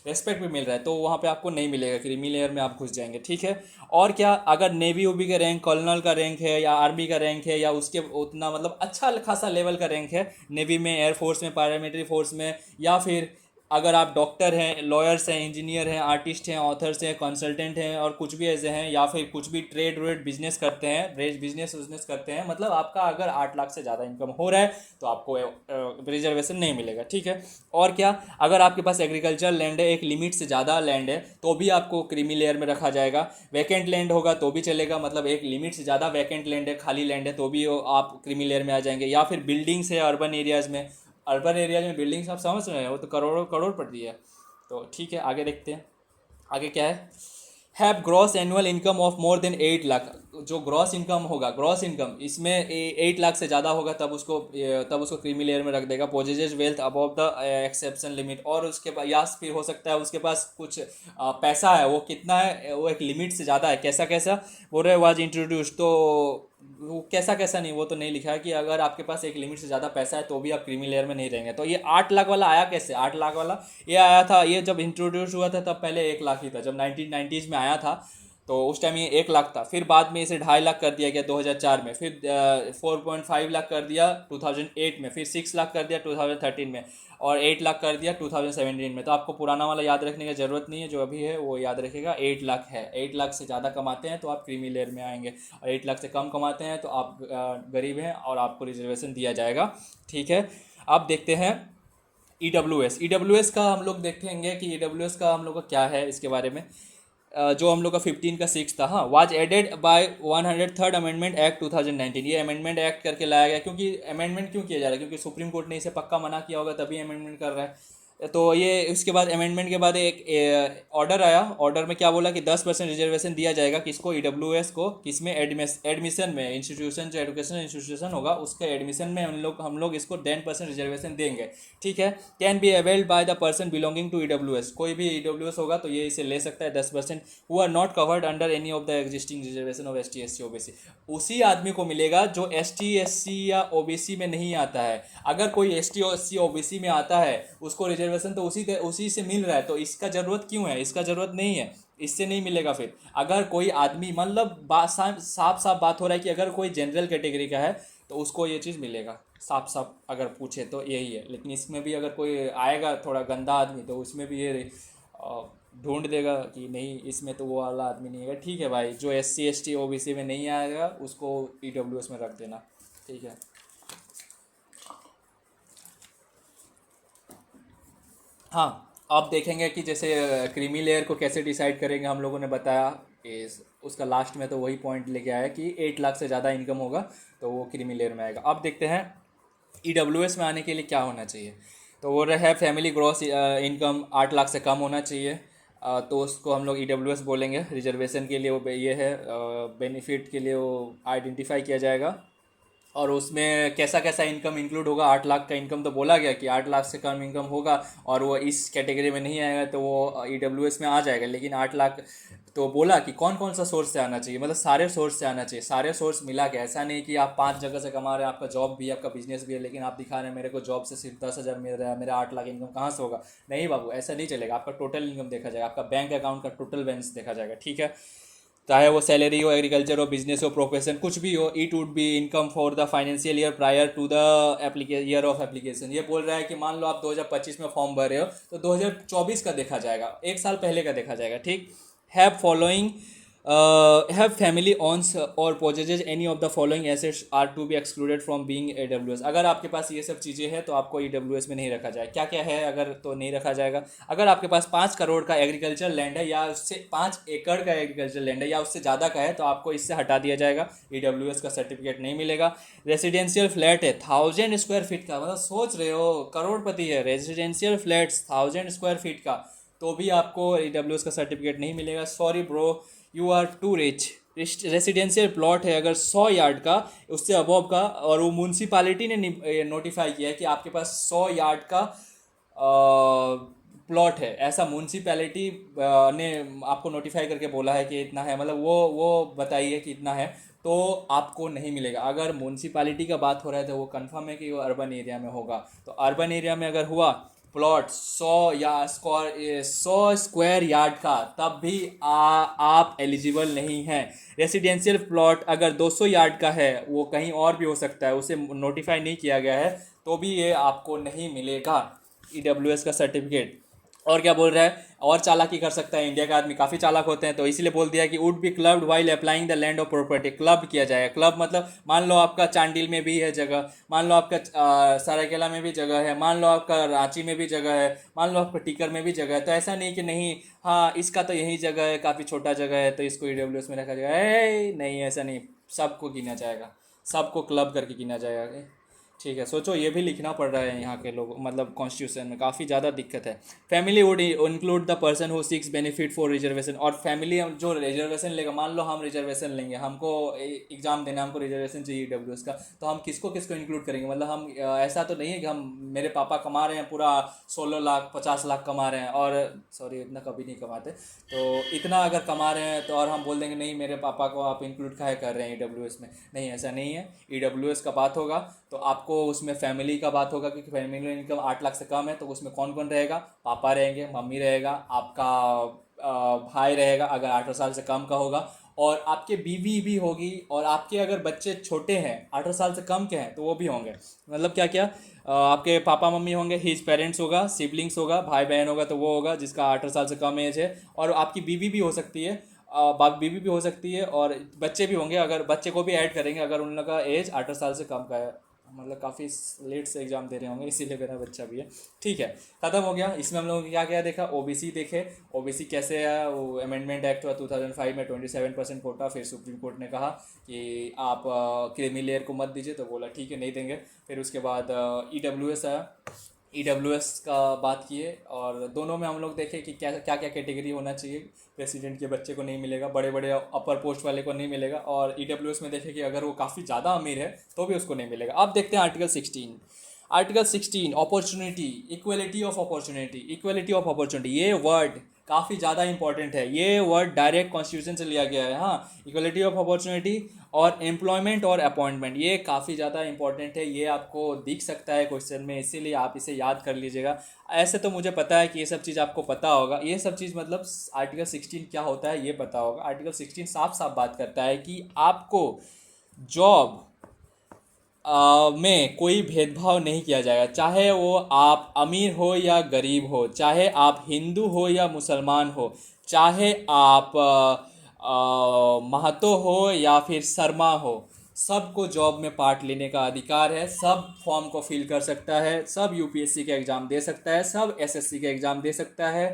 रेस्पेक्ट भी मिल रहा है, तो वहाँ पे आपको नहीं मिलेगा, क्रीमी लेयर में आप घुस जाएंगे। ठीक है, और क्या, अगर नेवी ओबी का रैंक, कर्नल का रैंक है, या आर्मी का रैंक है, या उसके उतना मतलब अच्छा खासा लेवल का रैंक है, नेवी में, एयरफोर्स में, पैरामिलिट्री फोर्स में, या फिर अगर आप डॉक्टर हैं, लॉयर्स हैं, इंजीनियर हैं, आर्टिस्ट हैं, ऑथर्स हैं, कंसल्टेंट हैं, और कुछ भी ऐसे हैं, या फिर कुछ भी ट्रेड व्रेड बिजनेस करते हैं, बिजनेस करते हैं, मतलब आपका अगर 8 लाख से ज़्यादा इनकम हो रहा है तो आपको रिजर्वेशन नहीं मिलेगा। ठीक है, और क्या, अगर आपके पास एग्रीकल्चर लैंड है, एक लिमिट से ज़्यादा लैंड है, तो भी आपको क्रीमी लेयर में रखा जाएगा। वैकेंट लैंड होगा तो भी चलेगा, मतलब एक लिमिट से ज़्यादा वैकेंट लैंड है, खाली लैंड है, तो भी आप क्रीमी लेयर में आ जाएंगे। या फिर बिल्डिंग्स है अर्बन एरियाज़ में, अर्बन एरियाज में बिल्डिंग्स आप समझ रहे हैं, वो तो करोड़ों करोड़ पड़ती है। तो ठीक है, आगे देखते हैं, आगे क्या है। Have gross annual income of more than 8 lakh. जो ग्रॉस इनकम होगा, ग्रॉस इनकम इसमें 8 लाख से ज़्यादा होगा, तब उसको क्रीमी लेयर में रख देगा। Possesses wealth above the exception limit, और उसके बाद या फिर हो सकता है उसके पास कुछ पैसा है, वो कितना है, वो एक लिमिट से ज़्यादा है। कैसा कैसा बोल रहे वाज इंट्रोड्यूस, तो वो कैसा कैसा नहीं, वो तो नहीं लिखा है कि अगर आपके पास एक लिमिट से ज़्यादा पैसा है तो भी आप क्रीमी लेयर में नहीं रहेंगे। तो ये 8 लाख वाला आया कैसे, 8 लाख वाला ये आया था, ये जब इंट्रोड्यूस हुआ था तब पहले 1 लाख ही था, जब 1990s में आया था तो उस टाइम ये 1 लाख था। फिर बाद में इसे 2.5 लाख कर दिया गया 2004 में, फिर 4.5 लाख कर दिया 2008 में, फिर 6 लाख कर दिया 2013 में, और 8 लाख कर दिया 2017 में। तो आपको पुराना वाला याद रखने की ज़रूरत नहीं है, जो अभी है वो याद रखेगा। 8 लाख है, 8 लाख से ज़्यादा कमाते हैं तो आप क्रीमी लेयर में आएंगे, और 8 लाख से कम कमाते हैं तो आप गरीब हैं और आपको रिजर्वेशन दिया जाएगा। ठीक है, अब देखते हैं ईडब्ल्यूएस का हम लोग देखेंगे कि ईडब्ल्यूएस का हम लोग का क्या है इसके बारे में। जो हम लोग का 15 का 6 था, हाँ, was added by 103rd amendment act 2019। ये अमेंडमेंट एक्ट करके लाया गया, क्योंकि अमेंडमेंट क्यों किया जा रहा है, क्योंकि सुप्रीम कोर्ट ने इसे पक्का मना किया होगा तभी अमेंडमेंट कर रहा है। तो ये उसके बाद अमेंडमेंट के बाद एक ऑर्डर आया। ऑर्डर में क्या बोला कि 10% रिजर्वेशन दिया जाएगा किसको, ईडब्ल्यूएस को, किसमें, एडमिशन में, इंस्टीट्यूशन जो एजुकेशनल इंस्टीट्यूशन होगा उसके एडमिशन में हम लोग इसको 10% रिजर्वेशन देंगे। ठीक है। Can be availed by the person belonging to EWS, कोई भी ईडब्ल्यूएस होगा तो ये इसे ले सकता है 10%। Who are not covered under any of the existing reservation of S T S C OBC, उसी आदमी को मिलेगा जो एस टी एस सी या ओबीसी में नहीं आता है। अगर कोई S T S C OBC में आता है उसको रिजर्वेशन तो उसी से मिल रहा है, तो इसका ज़रूरत क्यों है, इसका ज़रूरत नहीं है, इससे नहीं मिलेगा। फिर अगर कोई आदमी, मतलब साफ साफ बात हो रहा है कि अगर कोई जनरल कैटेगरी का है तो उसको ये चीज़ मिलेगा, साफ साफ अगर पूछे तो यही है। लेकिन इसमें भी अगर कोई आएगा थोड़ा गंदा आदमी तो उसमें भी ये ढूंढ देगा कि नहीं इसमें तो वो वाला आदमी नहीं है। ठीक है भाई, जो S C S T O B C में नहीं आएगा उसको ई डब्ल्यू एस में रख देना। ठीक है। हाँ, अब देखेंगे कि जैसे क्रीमी लेयर को कैसे डिसाइड करेंगे, हम लोगों ने बताया। इस उसका लास्ट में तो वही पॉइंट लेके आया कि 8 लाख से ज़्यादा इनकम होगा तो वो क्रीमी लेयर में आएगा। अब देखते हैं ई डब्ल्यू एस में आने के लिए क्या होना चाहिए। तो वो रहा है फैमिली ग्रॉस इनकम 8 लाख से कम होना चाहिए। तो उसको हम लोग ई डब्ल्यू एस बोलेंगे। रिजर्वेशन के लिए वो ये है, बेनिफिट के लिए वो आइडेंटिफाई किया जाएगा। और उसमें कैसा कैसा इनकम इंक्लूड होगा, 8 लाख का इनकम तो बोला गया कि 8 लाख से कम इनकम होगा और वो इस कैटेगरी में नहीं आएगा तो वो ई डब्ल्यू एस में आ जाएगा। लेकिन 8 लाख तो बोला कि कौन कौन सा सोर्स से आना चाहिए, मतलब सारे सोर्स से आना चाहिए, सारे सोर्स मिला के। ऐसा नहीं कि आप 5 जगह से कमा रहे हैं, आपका जॉब भी है, आपका बिजनेस भी है, लेकिन आप दिखा रहे हैं मेरे को जॉब से सिर्फ 10,000 मिल रहा है, मेरा 8 लाख इनकम कहाँ से होगा। नहीं बाबू, ऐसा नहीं चलेगा। आपका टोटल इनकम देखा जाएगा, आपका बैंक अकाउंट का टोटल बैलेंस देखा जाएगा। ठीक है। चाहे वो सैलरी हो, एग्रीकल्चर हो, बिजनेस हो, प्रोफेशन कुछ भी हो, it would be income for the financial year prior to the year of application. ये बोल रहा है कि मान लो आप 2025 में फॉर्म भर रहे हो तो 2024 का देखा जाएगा, 1 साल पहले का देखा जाएगा। ठीक। Have following have family owns or possesses any of the following assets are to be excluded from being a W S. अगर आपके पास ये सब चीज़ें हैं तो आपको ई डब्ल्यू एस में नहीं रखा जाए। क्या क्या है अगर तो नहीं रखा जाएगा? अगर आपके पास 5 करोड़ का एग्रीकल्चर लैंड है या उससे 5 एकड़ का एग्रीकल्चर लैंड है या उससे ज़्यादा का है तो आपको इससे हटा दिया जाएगा, ई डब्ल्यू एस का सर्टिफिकेट नहीं मिलेगा। रेसिडेंशियल फ्लैट है 1000 स्क्वायर फीट का, मतलब सोच रहे हो करोड़पति है, रेजिडेंशियल फ्लैट्स 1000 स्क्वायर फीट का, तो भी आपको ई डब्ल्यू एस का सर्टिफिकेट नहीं मिलेगा। Sorry bro, you are too rich. Residential plot है अगर 100 यार्ड का, उससे अबव का, और वो म्यूनसिपालिटी ने नोटिफाई किया है कि आपके पास 100 यार्ड का प्लॉट है, ऐसा म्यूनसिपैलिटी ने आपको नोटिफाई करके बोला है कि इतना है, मतलब वो बताइए कि इतना है, तो आपको नहीं मिलेगा। अगर म्यूनसिपैलिटी का बात हो रहा है तो वो कंफर्म है कि वो अर्बन एरिया में होगा। तो अर्बन एरिया में अगर हुआ प्लॉट 100 स्क्वायर यार्ड का, तब भी आप एलिजिबल नहीं हैं। रेसिडेंशियल प्लॉट अगर 200 यार्ड का है, वो कहीं और भी हो सकता है, उसे नोटिफाई नहीं किया गया है, तो भी ये आपको नहीं मिलेगा ई डब्ल्यू एस का सर्टिफिकेट। और क्या बोल रहा है, और चालाकी कर सकता है, इंडिया का आदमी काफ़ी चालाक होते हैं, तो इसीलिए बोल दिया कि would be clubbed while applying the land of property. Club किया जाएगा। क्लब मतलब मान लो आपका चांडिल में भी है जगह, मान लो आपका सरायकेला में भी जगह है, मान लो आपका रांची में भी जगह है, मान लो आपका टीकर में भी जगह है, तो ऐसा नहीं कि नहीं, हाँ इसका तो यही जगह है, काफ़ी छोटा जगह है तो इसको ई डब्ल्यू एस में रखा जाएगा। नहीं, ऐसा नहीं, सबको गिना जाएगा, सबको क्लब करके गिना जाएगा। ठीक है। सोचो, ये भी लिखना पड़ रहा है यहाँ के लोग, मतलब कॉन्स्टिट्यूशन में काफ़ी ज़्यादा दिक्कत है। Family would include the person who seeks benefit for reservation. और फैमिली जो रिजर्वेशन लेगा, मान लो हम रिजर्वेशन लेंगे, हमको एग्जाम देना, हमको रिजर्वेशन चाहिए डब्ल्यू एस का, तो हम किसको किसको इंक्लूड करेंगे? मतलब हम ऐसा तो नहीं है कि हम, मेरे पापा कमा रहे हैं पूरा 16 लाख 50 लाख कमा रहे हैं, और सॉरी इतना कभी नहीं कमाते, तो इतना अगर कमा रहे हैं तो और हम बोल देंगे नहीं मेरे पापा को आप इंक्लूड काहे कर रहे हैं ई डब्ल्यू एस में? नहीं, ऐसा नहीं है। ई डब्ल्यू एस का बात होगा तो आपको उसमें फैमिली का बात होगा, क्योंकि फैमिली इनकम 8 लाख से कम है, तो उसमें कौन कौन रहेगा? पापा रहेंगे, मम्मी रहेगा, आपका भाई रहेगा अगर 18 साल से कम का होगा, और आपके बीवी भी होगी, और आपके अगर बच्चे छोटे हैं 18 साल से कम के हैं तो वो भी होंगे। मतलब क्या क्या, आपके पापा मम्मी होंगे, हिज पेरेंट्स होगा, सिबलिंग्स होगा, भाई बहन होगा तो वो होगा जिसका 18 साल से कम एज है, और आपकी बीवी भी हो सकती है, बीवी भी हो सकती है, और बच्चे भी होंगे, अगर बच्चे को भी ऐड करेंगे अगर उन लोग का एज 18 साल से कम का है। मतलब काफ़ी लेट से एग्ज़ाम दे रहे होंगे, इसीलिए मेरा बच्चा भी है। ठीक है, ख़त्म हो गया। इसमें हम लोगों ने क्या क्या देखा, ओबीसी देखे, ओबीसी कैसे है, वो अमेंडमेंट एक्ट हुआ 2005 में, 27% कोटा, फिर सुप्रीम कोर्ट ने कहा कि आप क्रीमी लेयर को मत दीजिए, तो बोला ठीक है नहीं देंगे। फिर उसके बाद ईडब्ल्यूएस आया, ईडब्ल्यूएस का बात किए, और दोनों में हम लोग देखे कि क्या क्या क्या कैटेगरी होना चाहिए, प्रेसिडेंट के बच्चे को नहीं मिलेगा, बड़े बड़े अपर पोस्ट वाले को नहीं मिलेगा, और ईडब्ल्यूएस में देखे कि अगर वो काफ़ी ज़्यादा अमीर है तो भी उसको नहीं मिलेगा। अब देखते हैं article 16। Article 16 opportunity, equality of opportunity, equality of opportunity, ये वर्ड काफ़ी ज़्यादा इंपॉर्टेंट है। ये वर्ड डायरेक्ट कॉन्स्टिट्यूशन से लिया गया है। हाँ, इक्वलिटी ऑफ अपॉर्चुनिटी और एम्प्लॉयमेंट और अपॉइंटमेंट, ये काफ़ी ज़्यादा इंपॉर्टेंट है। ये आपको दिख सकता है क्वेश्चन में, इसीलिए आप इसे याद कर लीजिएगा। ऐसे तो मुझे पता है कि ये सब चीज़ आपको पता होगा, ये सब चीज़ मतलब आर्टिकल 16 क्या होता है ये पता होगा। आर्टिकल 16 साफ साफ बात करता है कि आपको जॉब में कोई भेदभाव नहीं किया जाएगा, चाहे वो आप अमीर हो या गरीब हो, चाहे आप हिंदू हो या मुसलमान हो, चाहे आप महतो हो या फिर शर्मा हो, सबको जॉब में पार्ट लेने का अधिकार है। सब फॉर्म को फिल कर सकता है, सब यूपीएससी के एग्ज़ाम दे सकता है, सब एसएससी के एग्ज़ाम दे सकता है।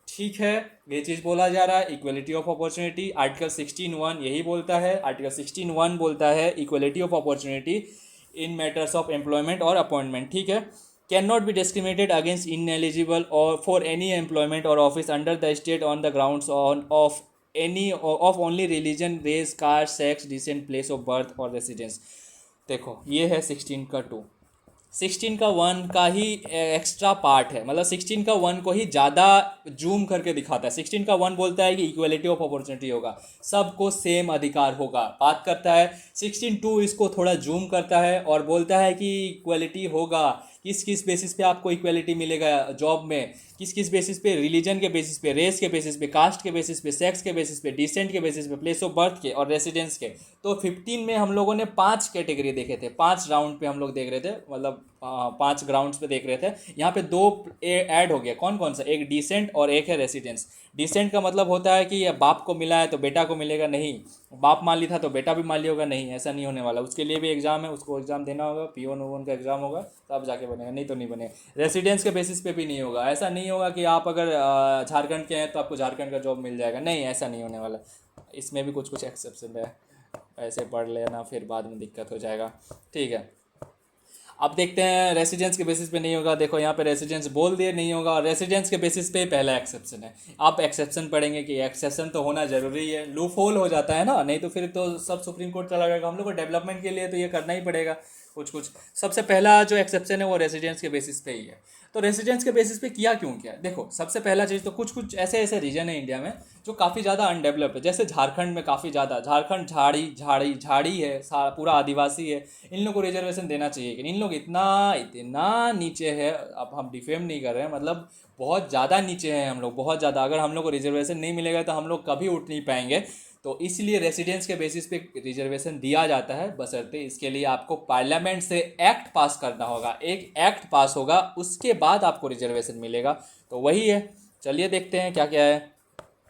ठीक है, ये चीज़ बोला जा रहा है इक्वलिटी ऑफ अपॉर्चुनिटी। आर्टिकल 16(1) यही बोलता है। आर्टिकल 16(1) बोलता है equality of opportunity in matters of employment और अपॉइंटमेंट। ठीक है, can not be discriminated against in eligible और फॉर एनी एम्प्लॉयमेंट और office under the state on the grounds on of any of only religion, race, caste, sex, descent, place of birth और residence. देखो ये है 16 का 2, 16 का 1 का ही extra part है, मतलब 16 का 1 को ही ज़्यादा जूम करके दिखाता है। 16 का 1 बोलता है कि इक्वलिटी ऑफ अपॉर्चुनिटी होगा, सबको सेम अधिकार होगा, बात करता है। 16(2) इसको थोड़ा जूम करता है और बोलता है कि इक्वलिटी होगा, किस किस बेसिस पे आपको इक्वलिटी मिलेगा जॉब में, किस किस बेसिस पे, रिलीजन के बेसिस पे, रेस के बेसिस पे, कास्ट के बेसिस पे, सेक्स के बेसिस पे, डिसेंट के बेसिस पे, प्लेस ऑफ बर्थ के और रेसिडेंस के। तो 15 में हम लोगों ने 5 कैटेगरी देखे थे, 5 राउंड पे हम लोग देख रहे थे, मतलब 5 ग्राउंड्स पे देख रहे थे। यहाँ पे 2 ऐड हो गया, कौन कौन सा, एक डिसेंट और एक है रेसिडेंस। डिसेंट का मतलब होता है कि ये बाप को मिला है तो बेटा को मिलेगा, नहीं, बाप मान ली था तो बेटा भी मान लिया होगा, नहीं, ऐसा नहीं होने वाला। उसके लिए भी एग्जाम है, उसको एग्जाम देना होगा, पीओन ओवन का एग्जाम होगा, तब जाके बनेगा, नहीं तो नहीं बनेगा। रेसिडेंस के बेसिस पे भी नहीं होगा, ऐसा नहीं होगा कि आप अगर झारखंड के हैं तो आपको झारखंड का जॉब मिल जाएगा, नहीं, ऐसा नहीं होने वाला। इसमें भी कुछ कुछ एक्सेप्शन है, ऐसे पढ़ लेना फिर बाद में दिक्कत हो जाएगा। ठीक है, अब देखते हैं रेसिडेंस के बेसिस पे नहीं होगा। देखो यहाँ पे रेसिडेंस बोल दिए नहीं होगा, और रेसिडेंस के बेसिस पे पहला एक्सेप्शन है। आप एक्सेप्शन पढ़ेंगे कि एक्सेप्शन तो होना जरूरी है, लूप होल हो जाता है ना, नहीं तो फिर तो सब सुप्रीम कोर्ट चला जाएगा। हम लोग को डेवलपमेंट के लिए तो ये करना ही पड़ेगा कुछ कुछ। सबसे पहला जो एक्सेप्शन है वो रेसिडेंस के बेसिस पे ही है। तो रेसिडेंस के बेसिस पे किया क्यों किया, देखो सबसे पहला चीज़ तो कुछ कुछ ऐसे ऐसे रीजन है इंडिया में जो काफ़ी ज़्यादा अनडेवलप्ड है। जैसे झारखंड में काफ़ी ज़्यादा, झारखंड झाड़ी झाड़ी झाड़ी है, पूरा आदिवासी है, इन लोगों को रिजर्वेशन देना चाहिए कि इन लोग इतना इतना नीचे है। अब हम डिफेम नहीं कर रहे हैं, मतलब बहुत ज़्यादा नीचे हैं हम लोग, बहुत ज़्यादा। अगर हम लोग को रिजर्वेशन नहीं मिलेगा तो हम लोग कभी उठ नहीं पाएंगे। तो इसलिए रेसिडेंस के बेसिस पे रिजर्वेशन दिया जाता है, बशर्ते इसके लिए आपको पार्लियामेंट से एक्ट पास करना होगा, एक एक्ट पास होगा, उसके बाद आपको रिजर्वेशन मिलेगा। तो वही है, चलिए देखते हैं क्या क्या है।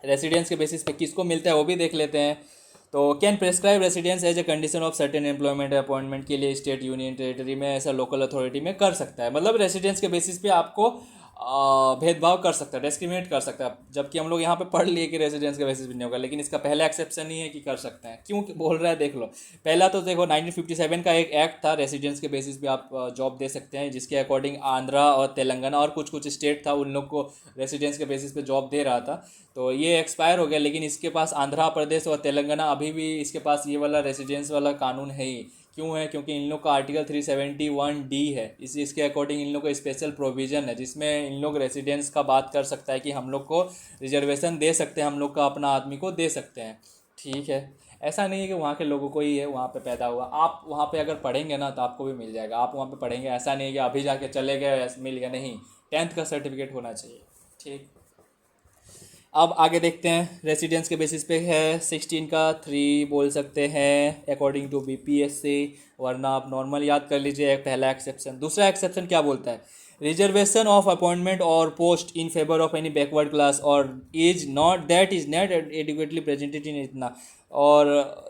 रेसिडेंस के बेसिस पे किसको मिलता है वो भी देख लेते हैं। तो can prescribe residence as a condition of certain employment appointment के लिए स्टेट, यूनियन टेरिटरी में, ऐसा लोकल अथॉरिटी में कर सकता है। मतलब रेसिडेंस के बेसिस पे आपको भेदभाव कर सकता है, डिस्क्रिमिनेट कर सकता है। जबकि हम लोग यहाँ पे पढ़ लिए कि रेसिडेंस के बेसिस पे नहीं होगा, लेकिन इसका पहला एक्सेप्शन ही है कि कर सकते हैं। क्यों बोल रहा है देख लो। पहला तो देखो 1957 का एक एक्ट था, रेसिडेंस के बेसिस पे आप जॉब दे सकते हैं, जिसके अकॉर्डिंग आंध्रा और तेलंगाना और कुछ कुछ स्टेट था, उन लोग को रेसिडेंस के बेसिस पे जॉब दे रहा था। तो ये एक्सपायर हो गया, लेकिन इसके पास आंध्र प्रदेश और तेलंगाना अभी भी इसके पास ये वाला रेसिडेंस वाला कानून है ही। क्यों है, क्योंकि इन लोग का आर्टिकल 371D है, इसके अकॉर्डिंग इन लोग का स्पेशल प्रोविज़न है, जिसमें इन लोग रेसिडेंस का बात कर सकता है कि हम लोग को रिजर्वेशन दे सकते हैं, हम लोग का अपना आदमी को दे सकते हैं। ठीक है, ऐसा नहीं है कि वहाँ के लोगों को ही है, वहाँ पे पैदा हुआ। आप वहाँ पे अगर पढ़ेंगे ना तो आपको भी मिल जाएगा, आप वहाँ पे पढ़ेंगे, ऐसा नहीं है कि अभी जाके चले गए मिल गया, नहीं, 10th का सर्टिफिकेट होना चाहिए। ठीक, अब आगे देखते हैं। रेसिडेंस के बेसिस पे है 16 का 3 बोल सकते हैं अकॉर्डिंग टू बीपीएससी, वरना आप नॉर्मल याद कर लीजिए। पहला एक्सेप्शन। दूसरा एक्सेप्शन क्या बोलता है, reservation of appointment or post in favour of any backward class or is not adequately presented in इतना। और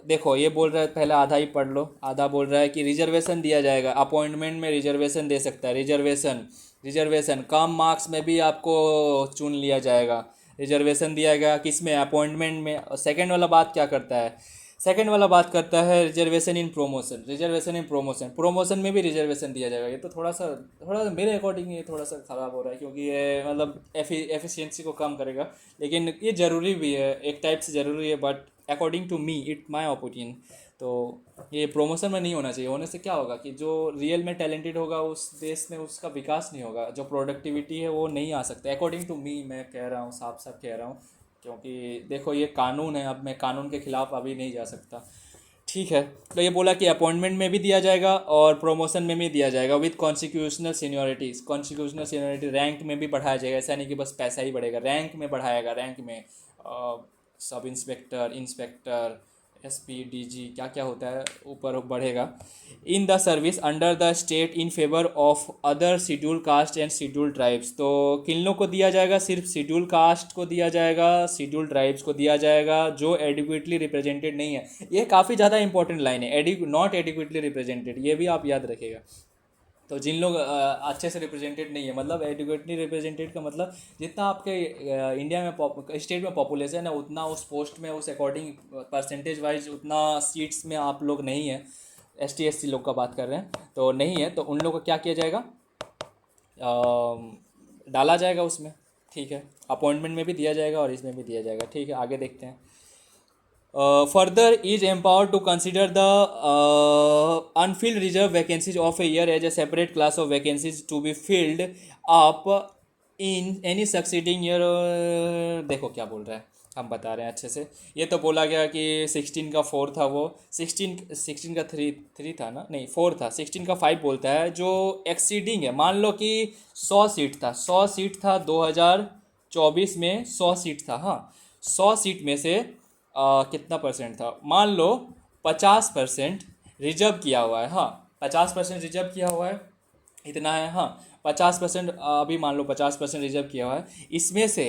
देखो ये बोल रहा है, पहले आधा ही पढ़ लो। आधा बोल रहा है कि रिजर्वेशन दिया जाएगा, अपॉइंटमेंट में रिजर्वेशन दे सकता है। रिजर्वेशन रिजर्वेशन कम मार्क्स में भी आपको चुन लिया जाएगा। रिजर्वेशन दिया गया किस में, अपॉइंटमेंट में। सेकंड वाला बात क्या करता है, सेकंड वाला बात करता है रिजर्वेशन इन प्रोमोशन। रिजर्वेशन इन प्रोमोशन, प्रोमोशन में भी रिजर्वेशन दिया जाएगा। ये तो थोड़ा सा मेरे अकॉर्डिंग ये थोड़ा सा ख़राब हो रहा है, क्योंकि ये मतलब एफिशिएंसी को कम करेगा। लेकिन ये ज़रूरी भी है, एक टाइप से ज़रूरी है, but according to me it my opinion तो ये प्रोमोशन में नहीं होना चाहिए। होने से क्या होगा कि जो रियल में टैलेंटेड होगा उस देश में उसका विकास नहीं होगा, जो प्रोडक्टिविटी है वो नहीं आ सकता। अकॉर्डिंग टू मी मैं कह रहा हूँ, साफ साफ कह रहा हूँ, क्योंकि देखो ये कानून है, अब मैं कानून के खिलाफ अभी नहीं जा सकता। ठीक है, तो ये बोला कि अपॉइंटमेंट में भी दिया जाएगा और प्रमोशन में भी दिया जाएगा with constitutional seniorities. Constitutional seniority rank में भी बढ़ाया जाएगा, ऐसा नहीं कि बस पैसा ही बढ़ेगा, रैंक में बढ़ाएगा। रैंक में sub inspector, inspector, SP, DG, क्या क्या होता है ऊपर बढ़ेगा। In the service under the state in favour of other schedule caste and schedule tribes. तो किन लोग को दिया जाएगा, सिर्फ शेड्यूल कास्ट को दिया जाएगा, शेड्यूल ट्राइब्स को दिया जाएगा जो एडिक्वेटली रिप्रेजेंटेड नहीं है। ये काफ़ी ज़्यादा इंपॉर्टेंट लाइन है, नॉट एडिक्वेटली रिप्रेजेंटेड, ये भी आप याद रखिएगा। तो जिन लोग अच्छे से रिप्रेजेंटेड नहीं है, मतलब एडिक्वेटली रिप्रेजेंटेड का मतलब जितना आपके इंडिया में स्टेट में पॉपुलेशन है उतना उस पोस्ट में उस अकॉर्डिंग परसेंटेज वाइज उतना सीट्स में आप लोग नहीं है। ST SC लोग का बात कर रहे हैं तो नहीं है, तो उन लोगों को क्या किया जाएगा, डाला जाएगा उसमें। ठीक है, अपॉइंटमेंट में भी दिया जाएगा और इसमें भी दिया जाएगा। ठीक है, आगे देखते हैं। Further is empowered to consider the unfilled reserve vacancies of a year as a separate class of vacancies to be filled up in any succeeding year. देखो क्या बोल रहा है, हम बता रहे हैं अच्छे से। ये तो बोला गया कि 16 का 4 था, वो 16 का 3 था ना, नहीं 4 था। 16 का 5 बोलता है जो एक्सीडिंग है। मान लो कि 100 सीट था, 100 सीट था 2024 में, 100 सीट था। हाँ, 100 सीट में से कितना परसेंट था, मान लो 50% रिजर्व किया हुआ है। हाँ, 50% रिजर्व किया हुआ है, इतना है। हाँ, 50% अभी मान लो 50% रिजर्व किया हुआ है, इसमें से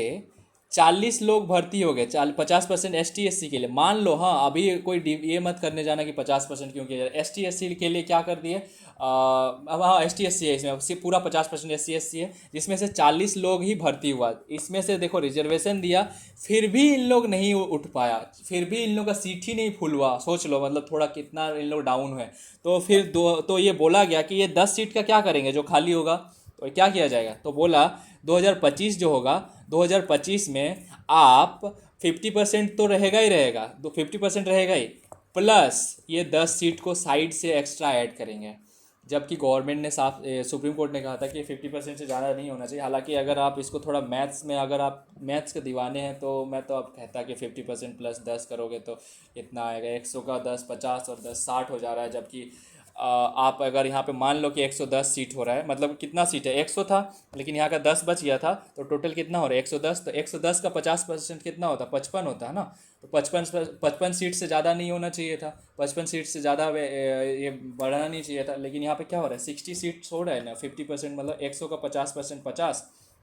40 लोग भर्ती हो गए। 50% ST SC के लिए मान लो। हाँ, अभी कोई ये मत करने जाना कि 50% क्यों किया जाए। ST SC के लिए क्या कर दिए, अब हाँ ST SC है, इसमें सिर्फ पूरा 50% SC SC है, जिसमें से 40 लोग ही भर्ती हुआ। इसमें से देखो रिजर्वेशन दिया, फिर भी इन लोग नहीं उठ पाया, फिर भी इन लोग का सीट ही नहीं फुल हुआ। सोच लो मतलब थोड़ा कितना इन लोग डाउन हुए। तो फिर तो ये बोला गया कि ये 10 सीट का क्या करेंगे जो खाली होगा, तो क्या किया जाएगा। तो बोला 2025 जो होगा, 2025 में आप 50% तो रहेगा ही रहेगा, तो 50% रहेगा ही, प्लस ये 10 सीट को साइड से एक्स्ट्रा ऐड करेंगे। जबकि गवर्नमेंट ने साफ सुप्रीम कोर्ट ने कहा था कि 50% से ज़्यादा नहीं होना चाहिए। हालांकि अगर आप इसको थोड़ा मैथ्स में, अगर आप मैथ्स के दीवाने हैं तो मैं तो अब कहता कि 50% प्लस 10 करोगे तो इतना आएगा। 100 का 10 50 और 10 60 हो जा रहा है। जबकि आप अगर यहाँ पे मान लो कि 110 सीट हो रहा है, मतलब कितना सीट है, 100 था लेकिन यहाँ का 10 बच गया था, तो टोटल कितना हो रहा है 110। तो 110 का 50% कितना होता है, 55 होता है ना। तो 55 सीट से ज़्यादा नहीं होना चाहिए था, 55 सीट से ज़्यादा ये बढ़ाना नहीं चाहिए था। लेकिन यहाँ पे क्या हो रहा है, 60 सीट्स हो रहा है ना, 50% मतलब 100 का 50%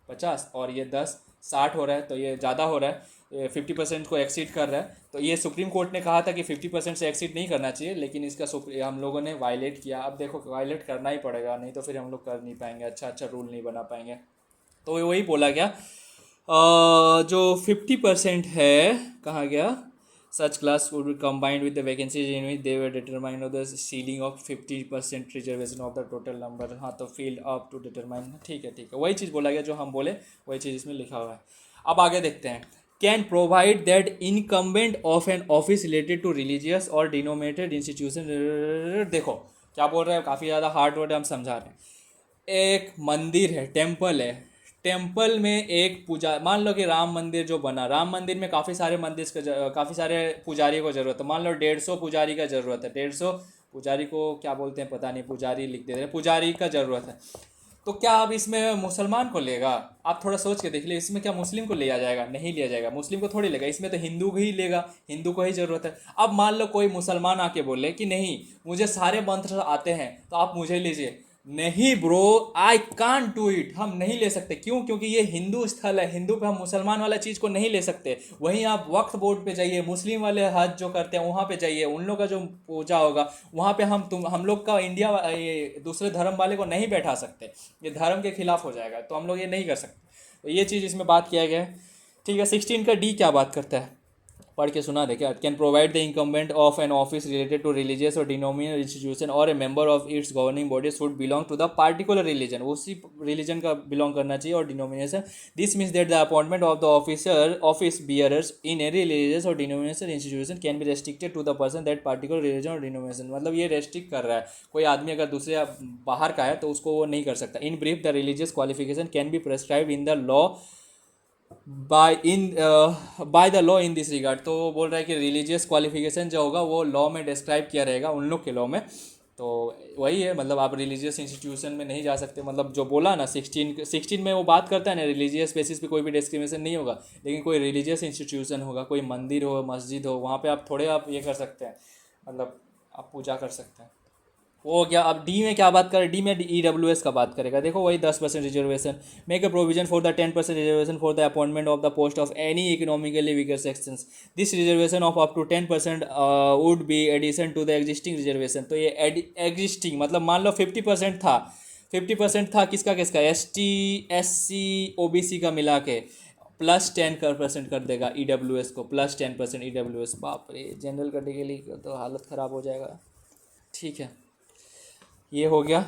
50 और ये 10 60 हो रहा है, तो ये ज़्यादा हो रहा है, 50% को एक्सीड कर रहा है। तो ये सुप्रीम कोर्ट ने कहा था कि 50% से एक्सीड नहीं करना चाहिए, लेकिन इसका हम लोगों ने वायलेट किया। अब देखो वायलेट करना ही पड़ेगा, नहीं तो फिर हम लोग कर नहीं पाएंगे, अच्छा रूल नहीं बना पाएंगे। तो वही बोला गया जो 50% है, कहा गया such class would be combined with the vacancies in which they were determine of the ceiling of 50% reservation of the total number. हाँ, तो फील्ड अप टू डिटरमाइन, ठीक है, वही चीज़ बोला गया जो हम बोले, वही चीज़ इसमें लिखा हुआ है। अब आगे देखते हैं। Can provide that incumbent of an office related to religious और डिनोमिनेटेड इंस्टीट्यूशन। देखो क्या बोल रहे हैं, काफ़ी ज़्यादा हार्ड वर्ड हम समझा रहे हैं। एक मंदिर है, टेम्पल है, टेम्पल में एक पूजा, मान लो कि राम मंदिर जो बना, राम मंदिर में काफ़ी सारे काफ़ी सारे पुजारी को ज़रूरत है। मान लो 150 पुजारी का ज़रूरत है, 150 पुजारी को क्या बोलते हैं पता नहीं, पुजारी लिख देते हैं, पुजारी का ज़रूरत है। तो क्या अब इसमें मुसलमान को लेगा, आप थोड़ा सोच के देख लीजिए, इसमें क्या मुस्लिम को लिया जाएगा, नहीं लिया जाएगा, मुस्लिम को थोड़ी लेगा, इसमें तो हिंदू को ही लेगा, हिंदू को ही ज़रूरत है। अब मान लो कोई मुसलमान आके बोले कि नहीं मुझे सारे मंत्र आते हैं तो आप मुझे लीजिए, नहीं bro, I can't do it, हम नहीं ले सकते। क्यों? क्योंकि ये हिंदू स्थल है, हिंदू पे हम मुसलमान वाला चीज़ को नहीं ले सकते। वहीं आप वक्फ बोर्ड पे जाइए, मुस्लिम वाले हज जो करते हैं वहाँ पे जाइए, उन लोग का जो पूजा होगा वहाँ पे हम लोग का इंडिया ये दूसरे धर्म वाले को नहीं बैठा सकते। ये धर्म के खिलाफ हो जाएगा, तो हम लोग ये नहीं कर सकते। तो ये चीज़ इसमें बात किया गया है। ठीक है, 16 का डी क्या बात करता है, पढ़ के सुना दे क्या। Can provide the incumbent of an office related to religious or denominal institution or a member of its governing body should belong to the particular religion, उसी रिलीजन का बिलोंग करना चाहिए। और denomination, this means that the appointment of the office bearers in a religious or denomination institution can be restricted to the person that particular religion or denomination. मतलब ये restrict कर रहा है, कोई आदमी अगर दूसरे बाहर का है तो उसको वो नहीं कर सकता। In brief, the religious qualification can be prescribe in the law by the law in this regard. तो वो बोल रहा है कि रिलीजियस क्वालिफिकेशन जो होगा वो लॉ में डिस्क्राइब किया रहेगा, उन लोग के लॉ में। तो वही है, मतलब आप रिलीजियस इंस्टीट्यूशन में नहीं जा सकते। मतलब जो बोला ना 16 में वो बात करता है ना, रिलीजियस बेसिस पे कोई भी डिस्क्रिमिनेशन नहीं होगा। लेकिन कोई रिलीजियस इंस्टीट्यूशन होगा, कोई मंदिर हो, मस्जिद हो, वहाँ पे आप थोड़े आप ये कर सकते हैं, मतलब आप पूजा कर सकते हैं। वो हो गया। अब डी में क्या बात करें, डी में EWS का बात करेगा। देखो वही 10% reservation, make a provision for the 10% reservation for the appointment of the post of any economically weaker sections. This reservation of up to 10% would be addition to the existing reservation. तो ये existing मतलब मान लो 50% था, 50% था किसका किसका, ST SC OBC का मिला के, +10% कर देगा EWS को, +10% EWS। बाप रे, जनरल कैटेगरी का तो हालत ख़राब हो जाएगा। ठीक है, ये हो गया।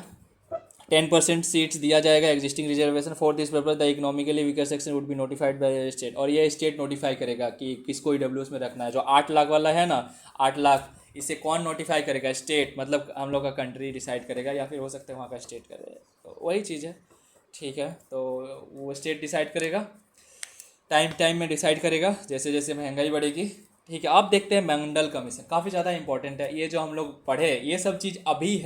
10% सीट्स दिया जाएगा existing reservation. For this purpose the economically weaker section would be notified by state, और ये स्टेट नोटिफाई करेगा कि किसको EWS में रखना है। जो 8 लाख वाला है ना, 8 लाख, इसे कौन नोटिफाई करेगा? स्टेट, मतलब हम लोग का कंट्री डिसाइड करेगा, या फिर हो सकता है वहाँ का स्टेट करे, तो वही चीज़ है। ठीक है, तो वो स्टेट डिसाइड करेगा, टाइम टाइम में डिसाइड करेगा जैसे जैसे महंगाई बढ़ेगी। ठीक है, अब देखते हैं मंडल कमीशन, काफ़ी ज़्यादा इंपॉर्टेंट है। ये जो हम लोग पढ़े, ये सब चीज़ अभी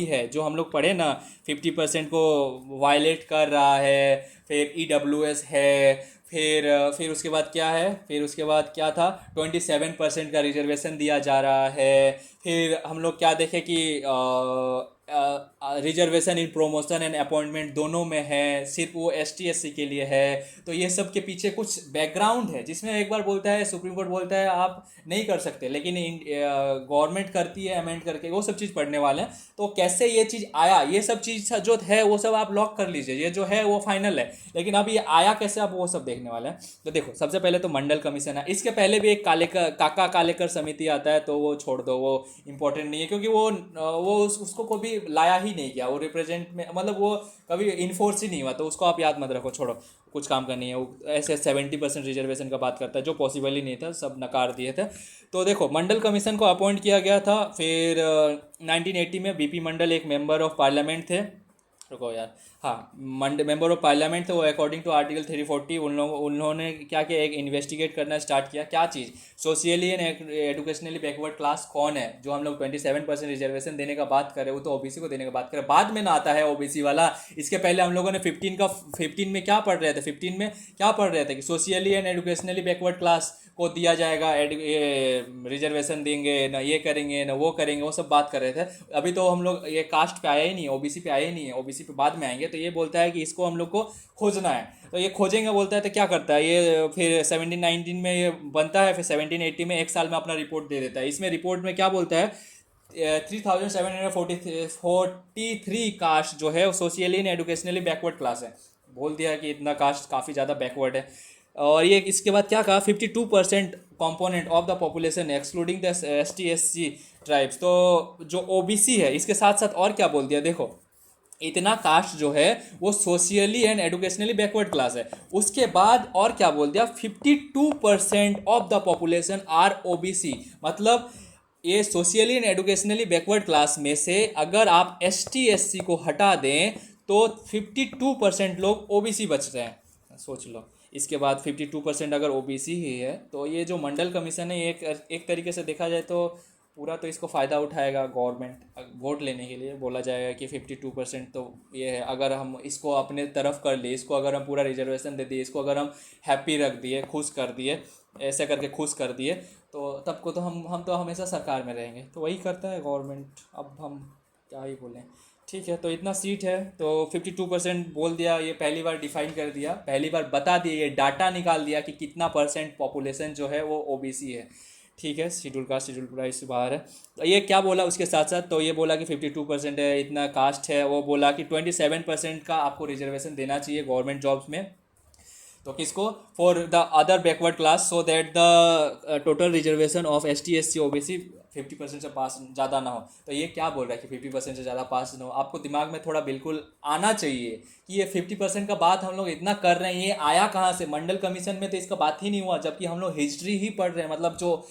है जो हम लोग पढ़े ना, 50% को वायलेट कर रहा है, फिर EWS है, फिर उसके बाद क्या है, फिर उसके बाद क्या था, 27% का रिजर्वेशन दिया जा रहा है। फिर हम लोग क्या देखें कि reservation in promotion and appointment दोनों में है, सिर्फ वो ST SC के लिए है। तो ये सब के पीछे कुछ बैकग्राउंड है, जिसमें एक बार बोलता है सुप्रीम कोर्ट बोलता है आप नहीं कर सकते, लेकिन गवर्नमेंट करती है अमेंड करके, वो सब चीज़ पढ़ने वाले हैं। तो कैसे ये चीज़ आया, ये सब चीज़ जो है वो सब आप लॉक कर लीजिए, ये जो है वो फाइनल है। लेकिन अब ये आया कैसे, आप वो सब देखने वाले हैं। तो देखो, सबसे पहले तो मंडल कमीशन है। इसके पहले भी एक काका कालेकर समिति आता है, तो वो छोड़ दो, वो इंपॉर्टेंट नहीं है, क्योंकि वो उसको कभी लाया ही नहीं गया, वो रिप्रेजेंट में, मतलब वो कभी इन्फोर्स ही नहीं हुआ, तो उसको आप याद मत रखो, छोड़ो, कुछ काम का नहीं है वो। ऐसे 70% रिजर्वेशन का बात करता है, जो पॉसिबल ही नहीं था, सब नकार दिए थे। तो देखो, मंडल कमीशन को अपॉइंट किया गया था। फिर 1980 में BP मंडल एक मेंबर ऑफ पार्लियामेंट थे। रुको यार, हाँ, मेंबर ऑफ पार्लियामेंट थे वो। अकॉर्डिंग टू आर्टिकल 340 उन्होंने क्या किया, एक इन्वेस्टिगेट करना स्टार्ट किया। क्या चीज़, socially and educationally backward class कौन है। जो हम लोग 27% रिजर्वेशन देने का बात करें, वो तो OBC को देने का बात करें, बाद में ना आता है OBC वाला। इसके पहले हम लोगों ने 15 में क्या पढ़ रहे थे, 15 में क्या पढ़ रहे थे कि socially and educationally backward class को दिया जाएगा, रिजर्वेशन देंगे ना, ये करेंगे ना, वो करेंगे, वो सब बात कर रहे थे। अभी तो हम लोग ये कास्ट पे आया ही नहीं, OBC पे आया ही नहीं है, OBC पे बाद में आएंगे। तो ये बोलता है कि इसको हम लोग को खोजना है, तो ये खोजेंगे बोलता है। तो क्या करता है ये, फिर 1719 में ये बनता है, फिर 1780 में एक साल में अपना रिपोर्ट दे देता है। इसमें रिपोर्ट में क्या बोलता है, 3743 कास्ट जो है socially and educationally backward class है। बोल दिया कि इतना कास्ट काफ़ी ज़्यादा बैकवर्ड है। और ये इसके बाद क्या कहा, 52% component of the population excluding the ST SC tribes. तो जो OBC है, इसके साथ साथ और क्या बोल दिया, देखो, इतना कास्ट जो है वो socially and educationally backward class है। उसके बाद और क्या बोल दिया, 52% of the population are OBC। मतलब ये socially and educationally backward class में से अगर आप ST SC को हटा दें तो 52% लोग OBC बच रहे हैं, सोच लो। इसके बाद 52% अगर OBC ही है, तो ये जो मंडल कमीशन है, एक तरीके से देखा जाए तो पूरा तो इसको फ़ायदा उठाएगा गवर्नमेंट, वोट लेने के लिए बोला जाएगा कि 52% तो ये है। अगर हम इसको अपने तरफ कर लिए, इसको अगर हम पूरा रिजर्वेशन दे दिए, इसको अगर हम हैप्पी रख दिए, खुश कर दिए, ऐसे करके खुश कर दिए, तो तब को तो हम तो हमेशा सरकार में रहेंगे। तो वही करता है गवर्नमेंट, अब हम क्या ही बोलें। ठीक है, तो इतना सीट है तो 52% बोल दिया, ये पहली बार डिफाइन कर दिया, पहली बार बता दिया, ये डाटा निकाल दिया कि कितना परसेंट पॉपुलेशन जो है वो ओबीसी है। ठीक है, शेड्यूल कास्ट शेड्यूल प्राइस से बाहर है। तो ये क्या बोला उसके साथ साथ, तो ये बोला कि 52% है, इतना कास्ट है, वो बोला कि 27% का आपको रिजर्वेशन देना चाहिए गवर्नमेंट जॉब्स में। तो किसको, for the other backward class, so that the total reservation of ST SC OBC 50% से पास ज़्यादा ना हो। तो ये क्या बोल रहा है कि 50% से ज़्यादा पास ना हो। आपको दिमाग में थोड़ा बिल्कुल आना चाहिए कि ये 50% का बात हम लोग इतना कर रहे हैं, ये आया कहाँ से। मंडल कमीशन में तो इसका बात ही नहीं हुआ, जबकि हम लोग हिस्ट्री ही पढ़ रहे हैं, मतलब जो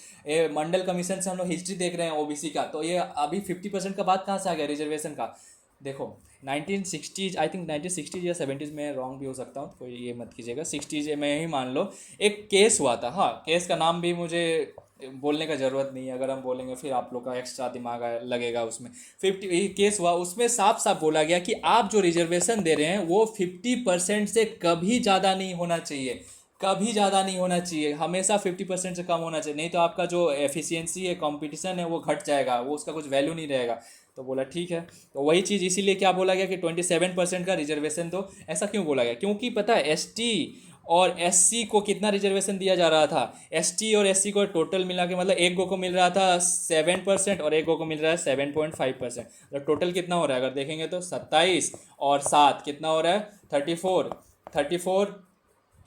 मंडल कमीशन से हम लोग हिस्ट्री देख रहे हैं ओबीसी का। तो ये अभी 50% का बात कहाँ से आ गया रिजर्वेशन का। देखो 1960s, आई थिंक 1960s या 70s में, रॉन्ग भी हो सकता हूँ, कोई ये मत कीजिएगा, 60s में ही मान लो। एक केस हुआ था, हाँ केस का नाम भी मुझे बोलने का ज़रूरत नहीं है, अगर हम बोलेंगे फिर आप लोग का एक्स्ट्रा दिमाग लगेगा उसमें। 50 केस हुआ, उसमें साफ साफ बोला गया कि आप जो रिजर्वेशन दे रहे हैं वो 50% से कभी ज़्यादा नहीं होना चाहिए, कभी ज़्यादा नहीं होना चाहिए, हमेशा 50% से कम होना चाहिए, नहीं तो आपका जो एफिशिएंसी है, कंपटीशन है, वो घट जाएगा, वो उसका कुछ वैल्यू नहीं रहेगा। तो बोला ठीक है। तो वही चीज़ इसीलिए क्या बोला गया कि 27% का रिजर्वेशन दो। ऐसा क्यों बोला गया, क्योंकि पता है एसटी और एससी को कितना रिजर्वेशन दिया जा रहा था। एसटी और एससी को टोटल मिला के, मतलब एक गो को मिल रहा था 7% और एक गो को मिल रहा है 7.5%। तो टोटल कितना हो रहा है अगर देखेंगे तो 27 और 7 कितना हो रहा है 34। 34,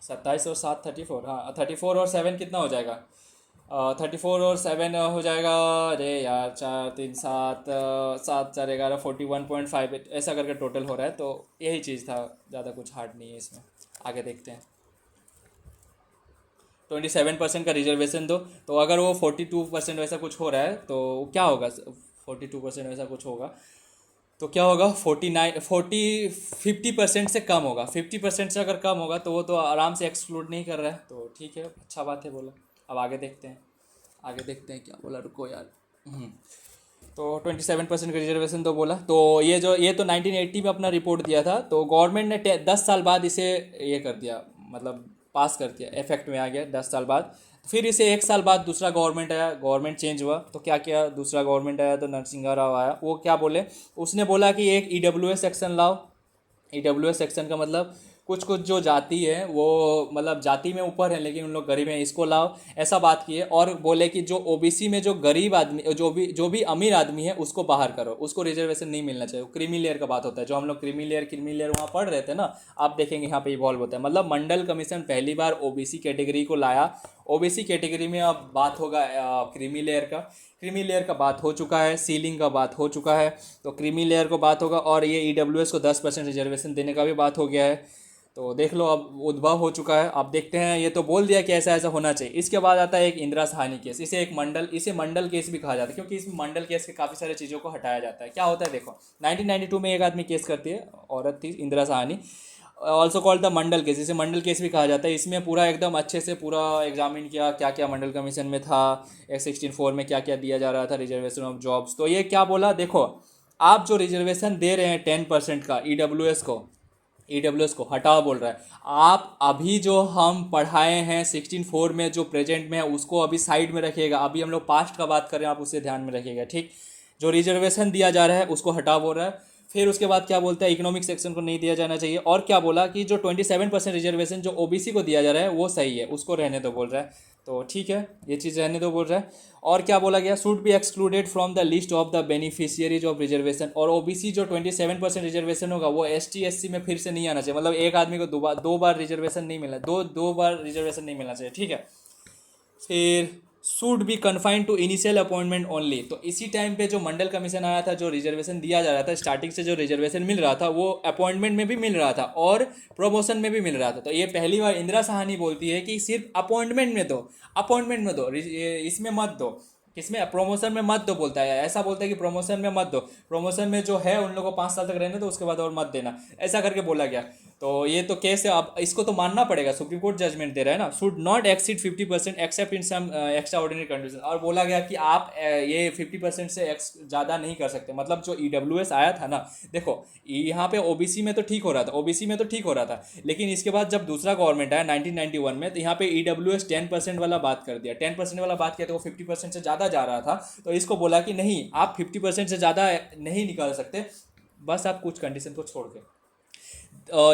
27 और 7 34, हाँ 34 और 7 कितना हो जाएगा, 34 और 7 हो जाएगा, अरे यार 4 3 7, 7 4 11 41.5 ऐसा करके टोटल हो रहा है। तो यही चीज़ था, ज़्यादा कुछ हार्ड नहीं है इसमें। आगे देखते हैं। 27% का रिजर्वेशन दो, तो अगर वो 42% वैसा कुछ हो रहा है तो क्या होगा, 42% वैसा कुछ होगा तो क्या होगा, 50% से कम होगा। 50% से अगर कम होगा तो वो तो आराम से एक्सक्लूड नहीं कर रहा है, तो ठीक है, अच्छा बात है बोला। अब आगे देखते हैं, आगे देखते हैं क्या बोला, रुको यार। तो 27% का रिजर्वेशन तो बोला, तो ये तो 1980 में अपना रिपोर्ट दिया था, तो गवर्नमेंट ने 10 साल बाद इसे ये कर दिया, मतलब पास कर दिया, इफेक्ट में आ गया 10 साल बाद। फिर इसे 1 साल बाद दूसरा गवर्नमेंट आया, गवर्नमेंट चेंज हुआ, तो क्या किया, दूसरा गवर्नमेंट आया तो नरसिंहा राव आया। वो क्या बोले, उसने बोला कि एक ईडब्ल्यूएस सेक्शन लाओ। ईडब्ल्यूएस सेक्शन का मतलब कुछ कुछ जो जाति है वो, मतलब जाति में ऊपर है लेकिन उन लोग गरीब हैं, इसको लाओ, ऐसा बात की है। और बोले कि जो ओबीसी में जो गरीब आदमी, जो भी अमीर आदमी है उसको बाहर करो, उसको रिजर्वेशन नहीं मिलना चाहिए। क्रीमी लेयर का बात होता है, जो हम लोग क्रीमी लेयर वहाँ पढ़ रहे थे ना, आप देखेंगे यहाँ पे इवॉल्व होता है। मतलब मंडल कमीशन पहली बार ओबीसी कैटेगरी को लाया। ओबीसी कैटेगरी में अब बात होगा क्रीमी लेयर का। क्रीमी लेयर का बात हो चुका है, सीलिंग का बात हो चुका है, तो क्रीमी लेयर को बात होगा, और ये ईडब्ल्यूएस को 10% रिजर्वेशन देने का भी बात हो गया है। तो देख लो अब उद्भव हो चुका है। अब देखते हैं, ये तो बोल दिया कि ऐसा ऐसा होना चाहिए। इसके बाद आता है एक इंदिरा साहनी केस, इसे मंडल केस भी कहा जाता है, क्योंकि इसमें मंडल केस के काफ़ी सारे चीज़ों को हटाया जाता है। क्या होता है देखो, 1992 में एक आदमी केस करती है, औरत थी Indira Sahni, also called the Mandal case, इसे मंडल केस भी कहा जाता है। इसमें पूरा एकदम अच्छे से पूरा एग्जामिन किया क्या क्या मंडल कमीशन में था, X 16(4) में क्या क्या दिया जा रहा था, रिजर्वेशन ऑफ जॉब्स। तो ये क्या बोला, देखो आप जो रिजर्वेशन दे रहे हैं 10% का ईडब्ल्यूएस को हटाओ बोल रहा है। आप अभी जो हम पढ़ाए हैं 16(4) में, जो प्रेजेंट में है उसको अभी साइड में रखिएगा, अभी हम लोग पास्ट का बात कर रहे हैं, आप उसे ध्यान में रखिएगा, ठीक। जो रिजर्वेशन दिया जा रहा है उसको हटाओ बोल रहा है। फिर उसके बाद क्या बोलता है, इकोनॉमिक सेक्शन को नहीं दिया जाना चाहिए। और क्या बोला कि जो 27% रिजर्वेशन जो ओबीसी को दिया जा रहा है वो सही है, उसको रहने दो बोल रहा है। तो ठीक है, ये चीज़ रहने दो बोल रहा है। और क्या बोला गया, should be excluded from the list of the beneficiaries of reservation. और ओबीसी जो 27% रिजर्वेशन होगा वो एसटी एससी में फिर से नहीं आना चाहिए, मतलब एक आदमी को दो बार रिजर्वेशन नहीं मिलना, दो बार रिजर्वेशन नहीं मिलना चाहिए, ठीक है। फिर should be confined to initial appointment only. तो इसी टाइम पे जो मंडल कमीशन आया था, जो रिजर्वेशन दिया जा रहा था, स्टार्टिंग से जो रिजर्वेशन मिल रहा था वो अपॉइंटमेंट में भी मिल रहा था और प्रमोशन में भी मिल रहा था। तो ये पहली बार इंदिरा साहनी बोलती है कि सिर्फ अपॉइंटमेंट में दो, इसमें मत दो, किसमें, प्रमोशन में मत दो बोलता है। ऐसा बोलता है कि प्रमोशन में मत दो, प्रमोशन में जो है उन लोगों को 5 साल तक रहने दो, उसके बाद और मत देना, ऐसा करके बोला गया। तो ये तो केस है, अब इसको तो मानना पड़ेगा, सुप्रीम कोर्ट जजमेंट दे रहा है ना। Should not exceed 50% except in some extraordinary condition. और बोला गया कि आप ये 50% से ज़्यादा नहीं कर सकते। मतलब जो ईडब्ल्यूएस आया था ना, देखो यहाँ पे ओबीसी में तो ठीक हो रहा था, लेकिन इसके बाद जब दूसरा गवर्नमेंट आया 1991 में, तो यहाँ पे ईडब्ल्यूएस 10% वाला बात कर दिया, 10% वाला बात किया, तो वो 50% से ज़्यादा जा रहा था। तो इसको बोला कि नहीं, आप 50% से ज़्यादा नहीं निकाल सकते, बस आप कुछ कंडीशन को छोड़ के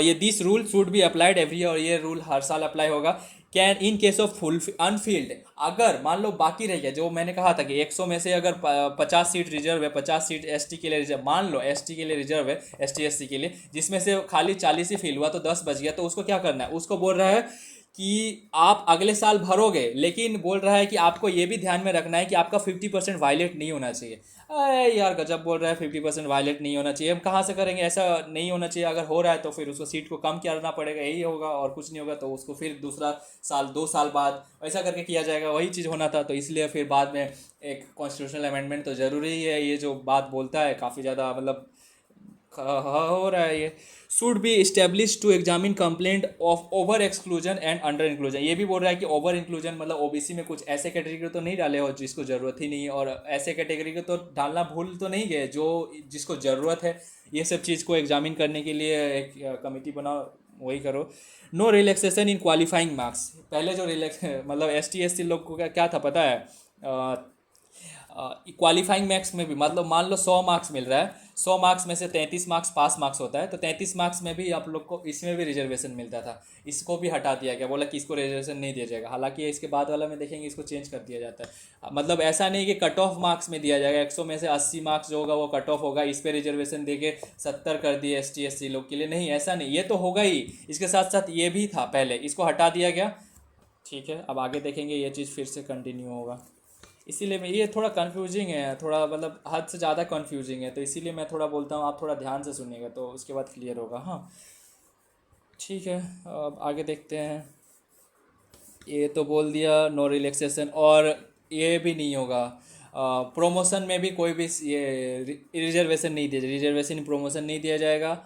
ये this rule should be applied every, और ये रूल हर साल अप्लाई होगा। Can in case of full Anfield, अगर मान लो बाकी रह गया, जो मैंने कहा था कि 100 में से अगर 50 सीट रिजर्व है, 50 सीट एसटी के लिए रिजर्व, मान लो एसटी के लिए रिजर्व है, एसटी एससी के लिए, जिसमें से खाली 40 ही फिल हुआ, तो 10 बच गया, तो उसको क्या करना है, उसको बोल रहा है कि आप अगले साल भरोगे, लेकिन बोल रहा है कि आपको ये भी ध्यान में रखना है कि आपका 50% वायलेट नहीं होना चाहिए। अरे यार गजब बोल रहा है, 50% वायलेट नहीं होना चाहिए, हम कहाँ से करेंगे, ऐसा नहीं होना चाहिए। अगर हो रहा है तो फिर उसको सीट को कम करना पड़ेगा, यही होगा और कुछ नहीं होगा, तो उसको फिर दूसरा साल 2 साल बाद ऐसा करके किया जाएगा, वही चीज़ होना था। तो इसलिए फिर बाद में एक कॉन्स्टिट्यूशनल अमेंडमेंट तो ज़रूरी है, ये जो बात बोलता है काफ़ी ज़्यादा मतलब हो रहा है ये। Should be establish to examine complaint of over exclusion and under inclusion, ये भी बोल रहा है कि ओवर इंक्लूजन मतलब ओबीसी में कुछ ऐसे कैटेगरी तो नहीं डाले हो जिसको ज़रूरत ही नहीं है, और ऐसे कैटेगरी को तो डालना भूल तो नहीं गए जो जिसको ज़रूरत है। ये सब चीज़ को एग्जामिन करने के लिए एक कमेटी बनाओ, वही करो। No relaxation in qualifying marks, पहले जो रिलैक्स मतलब एस टी एस सी लोग को क्या था पता है, क्वालिफाइंग मार्क्स में भी मतलब मान लो 100 मार्क्स मिल रहा है, 100 मार्क्स में से 33 मार्क्स पास मार्क्स होता है, तो 33 मार्क्स में भी आप लोग को इसमें भी रिजर्वेशन मिलता था, इसको भी हटा दिया गया, बोला कि इसको रिजर्वेशन नहीं दिया जाएगा। हालांकि इसके बाद वाला में देखेंगे इसको चेंज कर दिया जाता है, मतलब ऐसा नहीं कि कट ऑफ मार्क्स में दिया जाएगा, 100 में से 80 मार्क्स जो होगा वो कट ऑफ होगा, इस पर रिजर्वेशन दे के 70 कर दिए एस टी एस सी लोग के लिए, नहीं ऐसा नहीं, ये तो होगा ही। इसके साथ साथ ये भी था पहले, इसको हटा दिया गया, ठीक है। अब आगे देखेंगे ये चीज़ फिर से कंटिन्यू होगा, इसीलिए मैं ये थोड़ा कंफ्यूजिंग है, थोड़ा मतलब हद से ज़्यादा कंफ्यूजिंग है, तो इसीलिए मैं थोड़ा बोलता हूँ, आप थोड़ा ध्यान से सुनिएगा तो उसके बाद क्लियर होगा। हाँ ठीक है, अब आगे देखते हैं। ये तो बोल दिया नो रिलैक्सेशन, और ये भी नहीं होगा, प्रोमोशन में भी कोई भी ये रिजर्वेशन नहीं दिया, रिजर्वेशन प्रोमोशन नहीं दिया जाएगा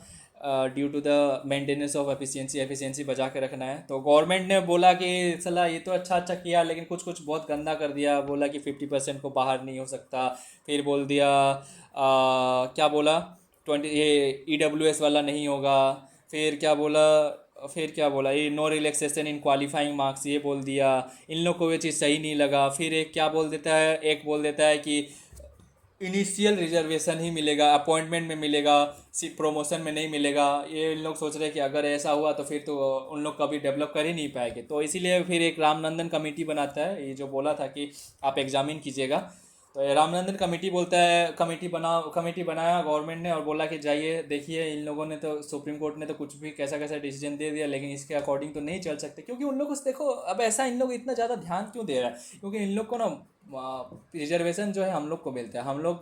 due to the maintenance of efficiency, efficiency बचा के रखना है। तो गवर्नमेंट ने बोला कि चला ये तो अच्छा अच्छा किया, लेकिन कुछ कुछ बहुत गंदा कर दिया, बोला कि 50% को बाहर नहीं हो सकता, फिर बोल दिया क्या बोला 20 ये EWS वाला नहीं होगा, फिर क्या बोला, फिर क्या बोला ये no relaxation in qualifying marks, ये बोल दिया। इन लोग को ये चीज़ सही नहीं लगा। फिर एक क्या बोल देता है, एक बोल देता है कि इनिशियल रिजर्वेशन ही मिलेगा, अपॉइंटमेंट में मिलेगा, सिर्फ प्रमोशन में नहीं मिलेगा। ये इन लोग सोच रहे हैं कि अगर ऐसा हुआ तो फिर तो उन लोग कभी डेवलप कर ही नहीं पाएंगे, तो इसीलिए फिर एक रामनंदन कमेटी बनाता है, ये जो बोला था कि आप एग्जामिन कीजिएगा, तो ये रामनंदन कमेटी बोलता है, कमेटी बनाया गवर्नमेंट ने और बोला कि जाइए देखिए, इन लोगों ने तो सुप्रीम कोर्ट ने तो कुछ भी कैसा कैसा डिसीजन दे दिया, लेकिन इसके अकॉर्डिंग तो नहीं चल सकते, क्योंकि उन लोगों से देखो अब ऐसा इन लोग इतना ज़्यादा ध्यान क्यों दे रहा है, क्योंकि इन लोग को ना रिजर्वेशन जो है हम लोग को मिलता है, हम लोग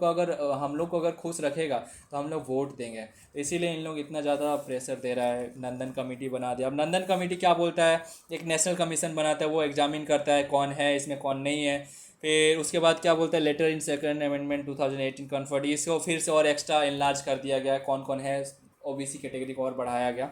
को अगर खुश रखेगा तो हम लोग वोट देंगे, तो इसीलिए इन लोग इतना ज़्यादा प्रेशर दे रहा है। नंदन कमेटी बना दिया। अब नंदन कमेटी क्या बोलता है, एक नेशनल कमीशन बनाता है, वो एग्जामिन करता है कौन है इसमें कौन नहीं है। फिर उसके बाद क्या बोलता है, लेटर इन सेकंड अमेंडमेंट 2018 कन्फर्ट, इसको फिर से और एक्स्ट्रा इनलार्ज कर दिया गया, कौन कौन है, ओबीसी कैटेगरी को और बढ़ाया गया,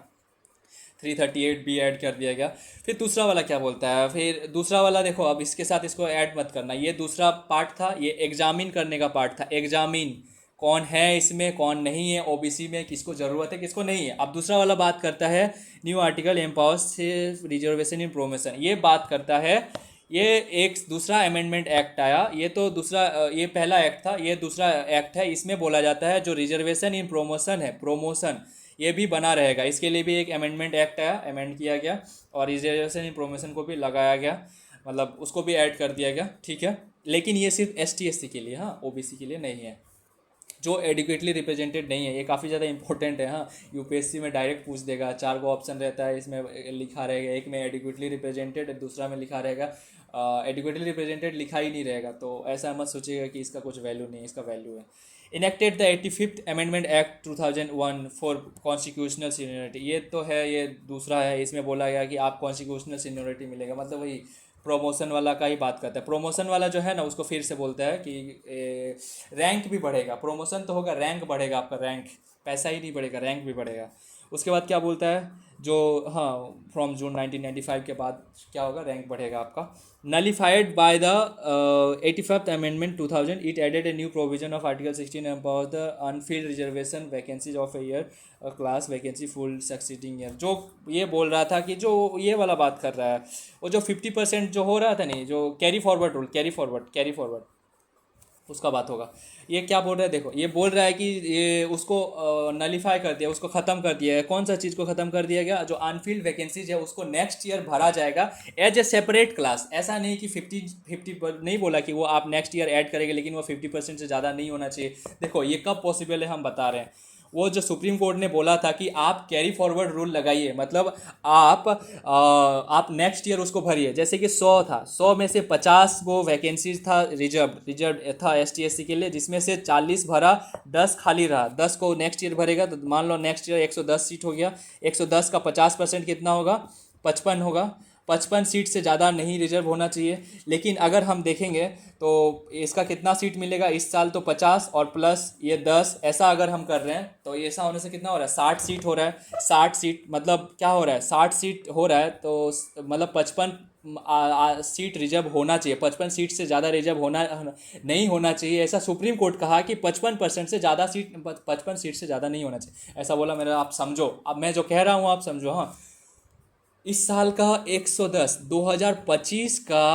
338B ऐड कर दिया गया। फिर दूसरा वाला क्या बोलता है, फिर दूसरा वाला देखो, अब इसके साथ इसको ऐड मत करना, ये दूसरा पार्ट था, ये एग्जामिन करने का पार्ट था, एग्जामिन कौन है इसमें कौन नहीं है, ओबीसी में किसको ज़रूरत है किसको नहीं है। अब दूसरा वाला बात करता है न्यू आर्टिकल एम्पावर्स रिजर्वेशन इन प्रोमोशन, ये बात करता है, ये एक दूसरा अमेंडमेंट एक्ट आया, ये तो दूसरा, ये पहला एक्ट था, ये दूसरा एक्ट है, इसमें बोला जाता है जो रिजर्वेशन इन प्रोमोशन है, प्रोमोशन ये भी बना रहेगा, इसके लिए भी एक अमेंडमेंट एक्ट आया, अमेंड किया गया, और रिजर्वेशन इन प्रोमोशन को भी लगाया गया, मतलब उसको भी ऐड कर दिया गया, ठीक है। लेकिन ये सिर्फ ST SC के लिए, हाँ ओबीसी के लिए नहीं है, जो एडिक्वेटली रिप्रेजेंटेड नहीं है, ये काफ़ी ज़्यादा इंपॉर्टेंट है। हाँ यूपीएससी में डायरेक्ट पूछ देगा, 4 गो ऑप्शन रहता है, इसमें लिखा रहेगा, एक में एडिक्वेटली रिप्रेजेंटेड, दूसरा में लिखा रहेगा एडिक्वेटली रिप्रेजेंटेड, लिखा ही नहीं रहेगा, तो ऐसा मत सोचिएगा कि इसका कुछ वैल्यू नहीं है, इसका वैल्यू है। Enacted the 85th amendment act 2001 for constitutional seniority, ये तो है, ये दूसरा है, इसमें बोला गया कि आप कॉन्स्टिट्यूशनल सीनियरिटी मिलेगा, मतलब वही प्रमोशन वाला का ही बात करता है। प्रमोशन वाला जो है ना, उसको फिर से बोलता है कि रैंक भी बढ़ेगा, प्रमोशन तो होगा, रैंक बढ़ेगा आपका, रैंक, पैसा ही नहीं बढ़ेगा, रैंक भी बढ़ेगा। उसके बाद क्या बोलता है, जो हाँ फ्रॉम जून 1995 के बाद क्या होगा, रैंक बढ़ेगा आपका। Nullified by the 85th amendment 2000, it added a new provision of article 16 about the unfilled reservation vacancies of a year class vacancy full succeeding year, जो ये बोल रहा था कि जो ये वाला बात कर रहा है, वो जो 50% जो हो रहा था नहीं, जो carry forward rule, carry forward उसका बात होगा। ये क्या बोल रहा है, देखो ये बोल रहा है कि ये उसको नलीफाई कर दिया, उसको ख़त्म कर दिया है। कौन सा चीज़ को ख़त्म कर दिया गया? जो अनफिल्ड वैकेंसीज है उसको नेक्स्ट ईयर भरा जाएगा एज ए सेपरेट क्लास। ऐसा नहीं कि 50 नहीं बोला कि वो आप नेक्स्ट ईयर ऐड करेंगे, लेकिन वो 50% से ज़्यादा नहीं होना चाहिए। देखो ये कब पॉसिबल है हम बता रहे हैं। वो जो सुप्रीम कोर्ट ने बोला था कि आप कैरी फॉरवर्ड रूल लगाइए, मतलब आप नेक्स्ट ईयर उसको भरिए। जैसे कि 100 था, 100 में से 50 वो वैकेंसीज था रिजर्व था ST SC के लिए, जिसमें से 40 भरा, 10 खाली रहा। 10 को नेक्स्ट ईयर भरेगा तो मान लो नेक्स्ट ईयर 110 सीट हो गया। 110 का 50% कितना होगा? 55 होगा। 55 सीट से ज़्यादा नहीं रिजर्व होना चाहिए। लेकिन अगर हम देखेंगे तो इसका कितना सीट मिलेगा इस साल? तो 50 और प्लस ये 10, ऐसा अगर हम कर रहे हैं तो ये ऐसा होने से कितना हो रहा है? 60 सीट हो रहा है। 60 सीट मतलब क्या हो रहा है? 60 सीट हो रहा है तो मतलब 55 सीट रिजर्व होना चाहिए। 55 सीट से ज़्यादा रिजर्व होना नहीं होना चाहिए, ऐसा सुप्रीम कोर्ट कहा कि 55% से ज़्यादा सीट, 55 सीट से ज़्यादा नहीं होना चाहिए, ऐसा बोला। मेरा आप समझो, अब मैं जो कह रहा हूँ आप समझो। हाँ, इस साल का 110, 2025 का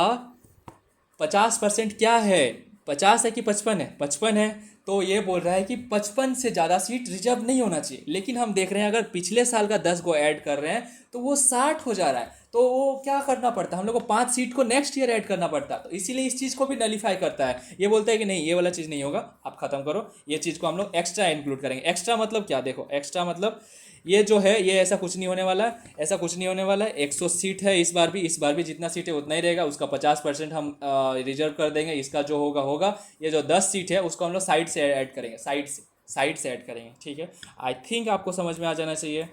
50% क्या है? 50 है कि 55 है? 55 है। तो ये बोल रहा है कि 55 से ज़्यादा सीट रिजर्व नहीं होना चाहिए। लेकिन हम देख रहे हैं अगर पिछले साल का 10 को ऐड कर रहे हैं तो वो 60 हो जा रहा है। तो वो क्या करना पड़ता है? हम लोग को 5 सीट को नेक्स्ट ईयर ऐड करना पड़ता है। तो इसीलिए इस चीज़ को भी नलीफाई करता है। ये बोलता है कि नहीं, ये वाला चीज़ नहीं होगा, आप ख़त्म करो, ये चीज़ को हम लोग एक्स्ट्रा इंक्लूड करेंगे। एक्स्ट्रा मतलब क्या? देखो एक्स्ट्रा मतलब ये जो है ये ऐसा कुछ नहीं होने वाला है, ऐसा कुछ नहीं होने वाला है। 100 सीट है इस बार भी जितना सीट है उतना ही रहेगा। उसका 50% हम रिजर्व कर देंगे। इसका जो होगा होगा। ये जो 10 सीट है उसको हम लोग साइड से ऐड करेंगे, साइड से ऐड करेंगे। ठीक है, आई थिंक आपको समझ में आ जाना चाहिए,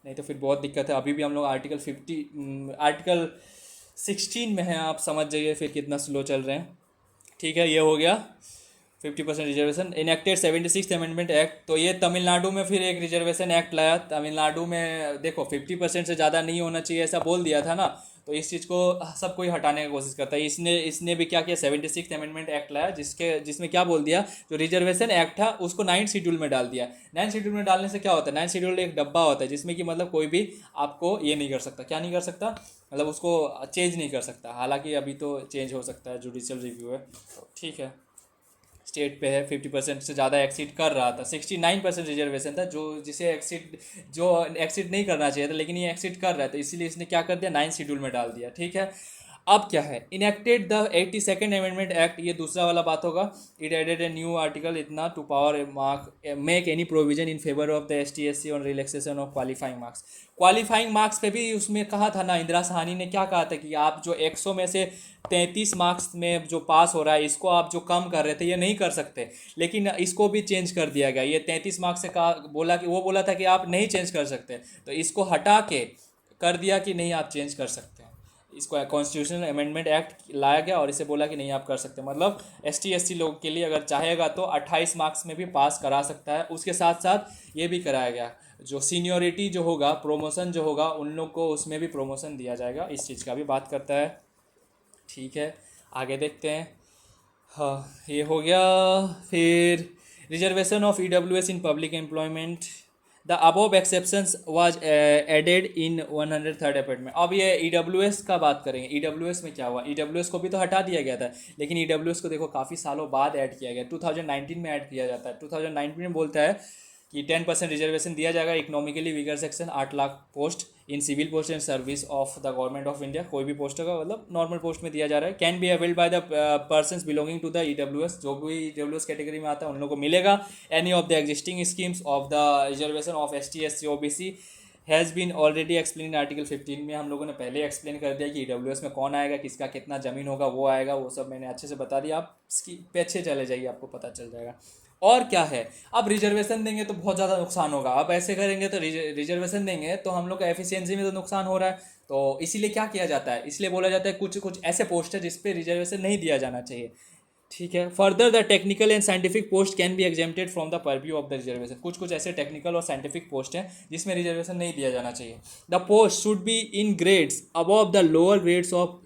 नहीं तो फिर बहुत दिक्कत है। अभी भी हम लोग आर्टिकल 16 में हैं, आप समझ जाइए फिर कितना स्लो चल रहे हैं। ठीक है, ये हो गया 50% reservation. Enacted 76th amendment act, तो ये तमिलनाडु में फिर एक रिजर्वेशन एक्ट लाया। तमिलनाडु में देखो 50% से ज़्यादा नहीं होना चाहिए ऐसा बोल दिया था ना, तो इस चीज़ को सब कोई हटाने की कोशिश करता है। इसने भी क्या किया? 76th अमेंडमेंट एक्ट लाया, जिसमें क्या बोल दिया, जो रिजर्वेशन एक्ट था उसको 9th शेड्यूल में डाल दिया। 9th शेड्यूल में डालने से क्या होता है? 9th शेड्यूल एक डब्बा होता है जिसमें कि मतलब कोई भी आपको ये नहीं कर सकता। क्या नहीं कर सकता? मतलब उसको चेंज नहीं कर सकता। हालांकि अभी तो चेंज हो सकता है, जुडिशियल रिव्यू है, तो ठीक है। स्टेट पे है, 50% से ज़्यादा एक्सीड कर रहा था। 69% रिजर्वेशन था जो एक्सीड नहीं करना चाहिए था, लेकिन ये एक्सीड कर रहा है, तो इसीलिए इसने क्या कर दिया? 9th शेड्यूल में डाल दिया। ठीक है, अब क्या है? Enacted the 82nd amendment act, ये दूसरा वाला बात होगा। It added a new article इतना to power mark make any provision in favour of the ST SC on relaxation of qualifying marks. Qualifying marks पे भी उसमें कहा था ना, इंदिरा साहनी ने क्या कहा था कि आप जो 100 में से 33 मार्क्स में जो पास हो रहा है, इसको आप जो कम कर रहे थे ये नहीं कर सकते, लेकिन इसको भी चेंज कर दिया गया। ये 33 मार्क्स से कहा, बोला था कि आप नहीं चेंज कर सकते, तो इसको हटा के कर दिया कि नहीं, आप चेंज कर सकते हैं। इसको कॉन्स्टिट्यूशनल अमेंडमेंट एक्ट लाया गया और इसे बोला कि नहीं आप कर सकते। मतलब ST SC लोग के लिए अगर चाहेगा तो 28 मार्क्स में भी पास करा सकता है। उसके साथ साथ ये भी कराया गया, जो सीनियोरिटी जो होगा, प्रोमोशन जो होगा, उन लोग को उसमें भी प्रोमोशन दिया जाएगा। इस चीज़ का भी बात करता है। ठीक है, आगे देखते हैं। हाँ, ये हो गया। फिर reservation of EWS in public employment, the above exceptions was added in 103rd amendment. अब ये EWS का बात करेंगे। EWS में क्या हुआ? EWS को भी तो हटा दिया गया था, लेकिन EWS को देखो काफ़ी सालों बाद ऐड किया गया। 2019 में ऐड किया जाता है। 2019 में बोलता है कि 10% रिजर्वेशन दिया जाएगा economically weaker section, 8 lakh post in civil post and service of the government of India. कोई भी पोस्ट होगा, मतलब नॉर्मल पोस्ट में दिया जा रहा है। Can be availed by the persons belonging to the EWS, जो भी EWS कैटेगरी में आता है उन लोगों को मिलेगा। Any of the existing schemes of the reservation of ST SC OBC has been already explain in article 15 में। हम लोगों ने पहले एक्सप्लेन कर दिया कि EWS में कौन आएगा, किसका कितना ज़मीन होगा, वो आएगा, वो सब मैंने अच्छे से बता दिया। आप इसकी पीछे चले जाइए, आपको पता चल जाएगा। और क्या है, अब रिजर्वेशन देंगे तो बहुत ज़्यादा नुकसान होगा। अब ऐसे करेंगे तो रिजर्वेशन देंगे तो हम लोग का एफिशिएंसी में तो नुकसान हो रहा है। तो इसीलिए क्या किया जाता है? इसलिए बोला जाता है कुछ कुछ ऐसे पोस्ट है जिस पे रिजर्वेशन नहीं दिया जाना चाहिए। ठीक है, further the technical and scientific post can be exempted from the purview of the reservation. कुछ कुछ ऐसे टेक्निकल और साइंटिफिक पोस्ट हैं जिसमें रिजर्वेशन नहीं दिया जाना चाहिए। The post should be in grades above the lower grades of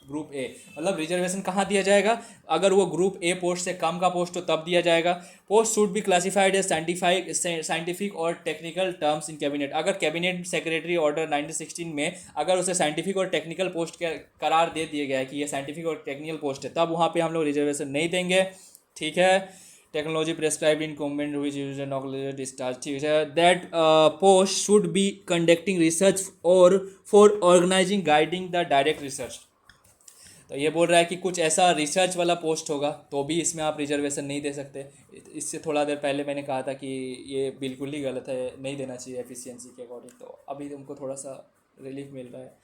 group A. मतलब रिजर्वेशन कहाँ दिया जाएगा? अगर वो ग्रुप ए पोस्ट से कम का पोस्ट हो तब दिया जाएगा। Post should be classified as scientific और टेक्निकल टर्म्स इन कैबिनेट। अगर कैबिनेट सेक्रेटरी ऑर्डर 1916 में अगर उसे साइंटिफिक और टेक्निकल पोस्ट के करार दे दिया गया है कि ये साइंटिफिक और टेक्निकल पोस्ट है, तब वहाँ पे हम लोग रिजर्वेशन नहीं देंगे। ठीक है, technology prescribed in government which user knowledge discharge, ठीक है, that post should be conducting research or for organising guiding the direct research. तो ये बोल रहा है कि कुछ ऐसा रिसर्च वाला पोस्ट होगा तो भी इसमें आप रिजर्वेशन नहीं दे सकते। इससे थोड़ा देर पहले मैंने कहा था कि ये बिल्कुल ही गलत है, नहीं देना चाहिए एफिशिएंसी के अकॉर्डिंग, तो अभी तुमको थोड़ा सा रिलीफ मिल रहा है।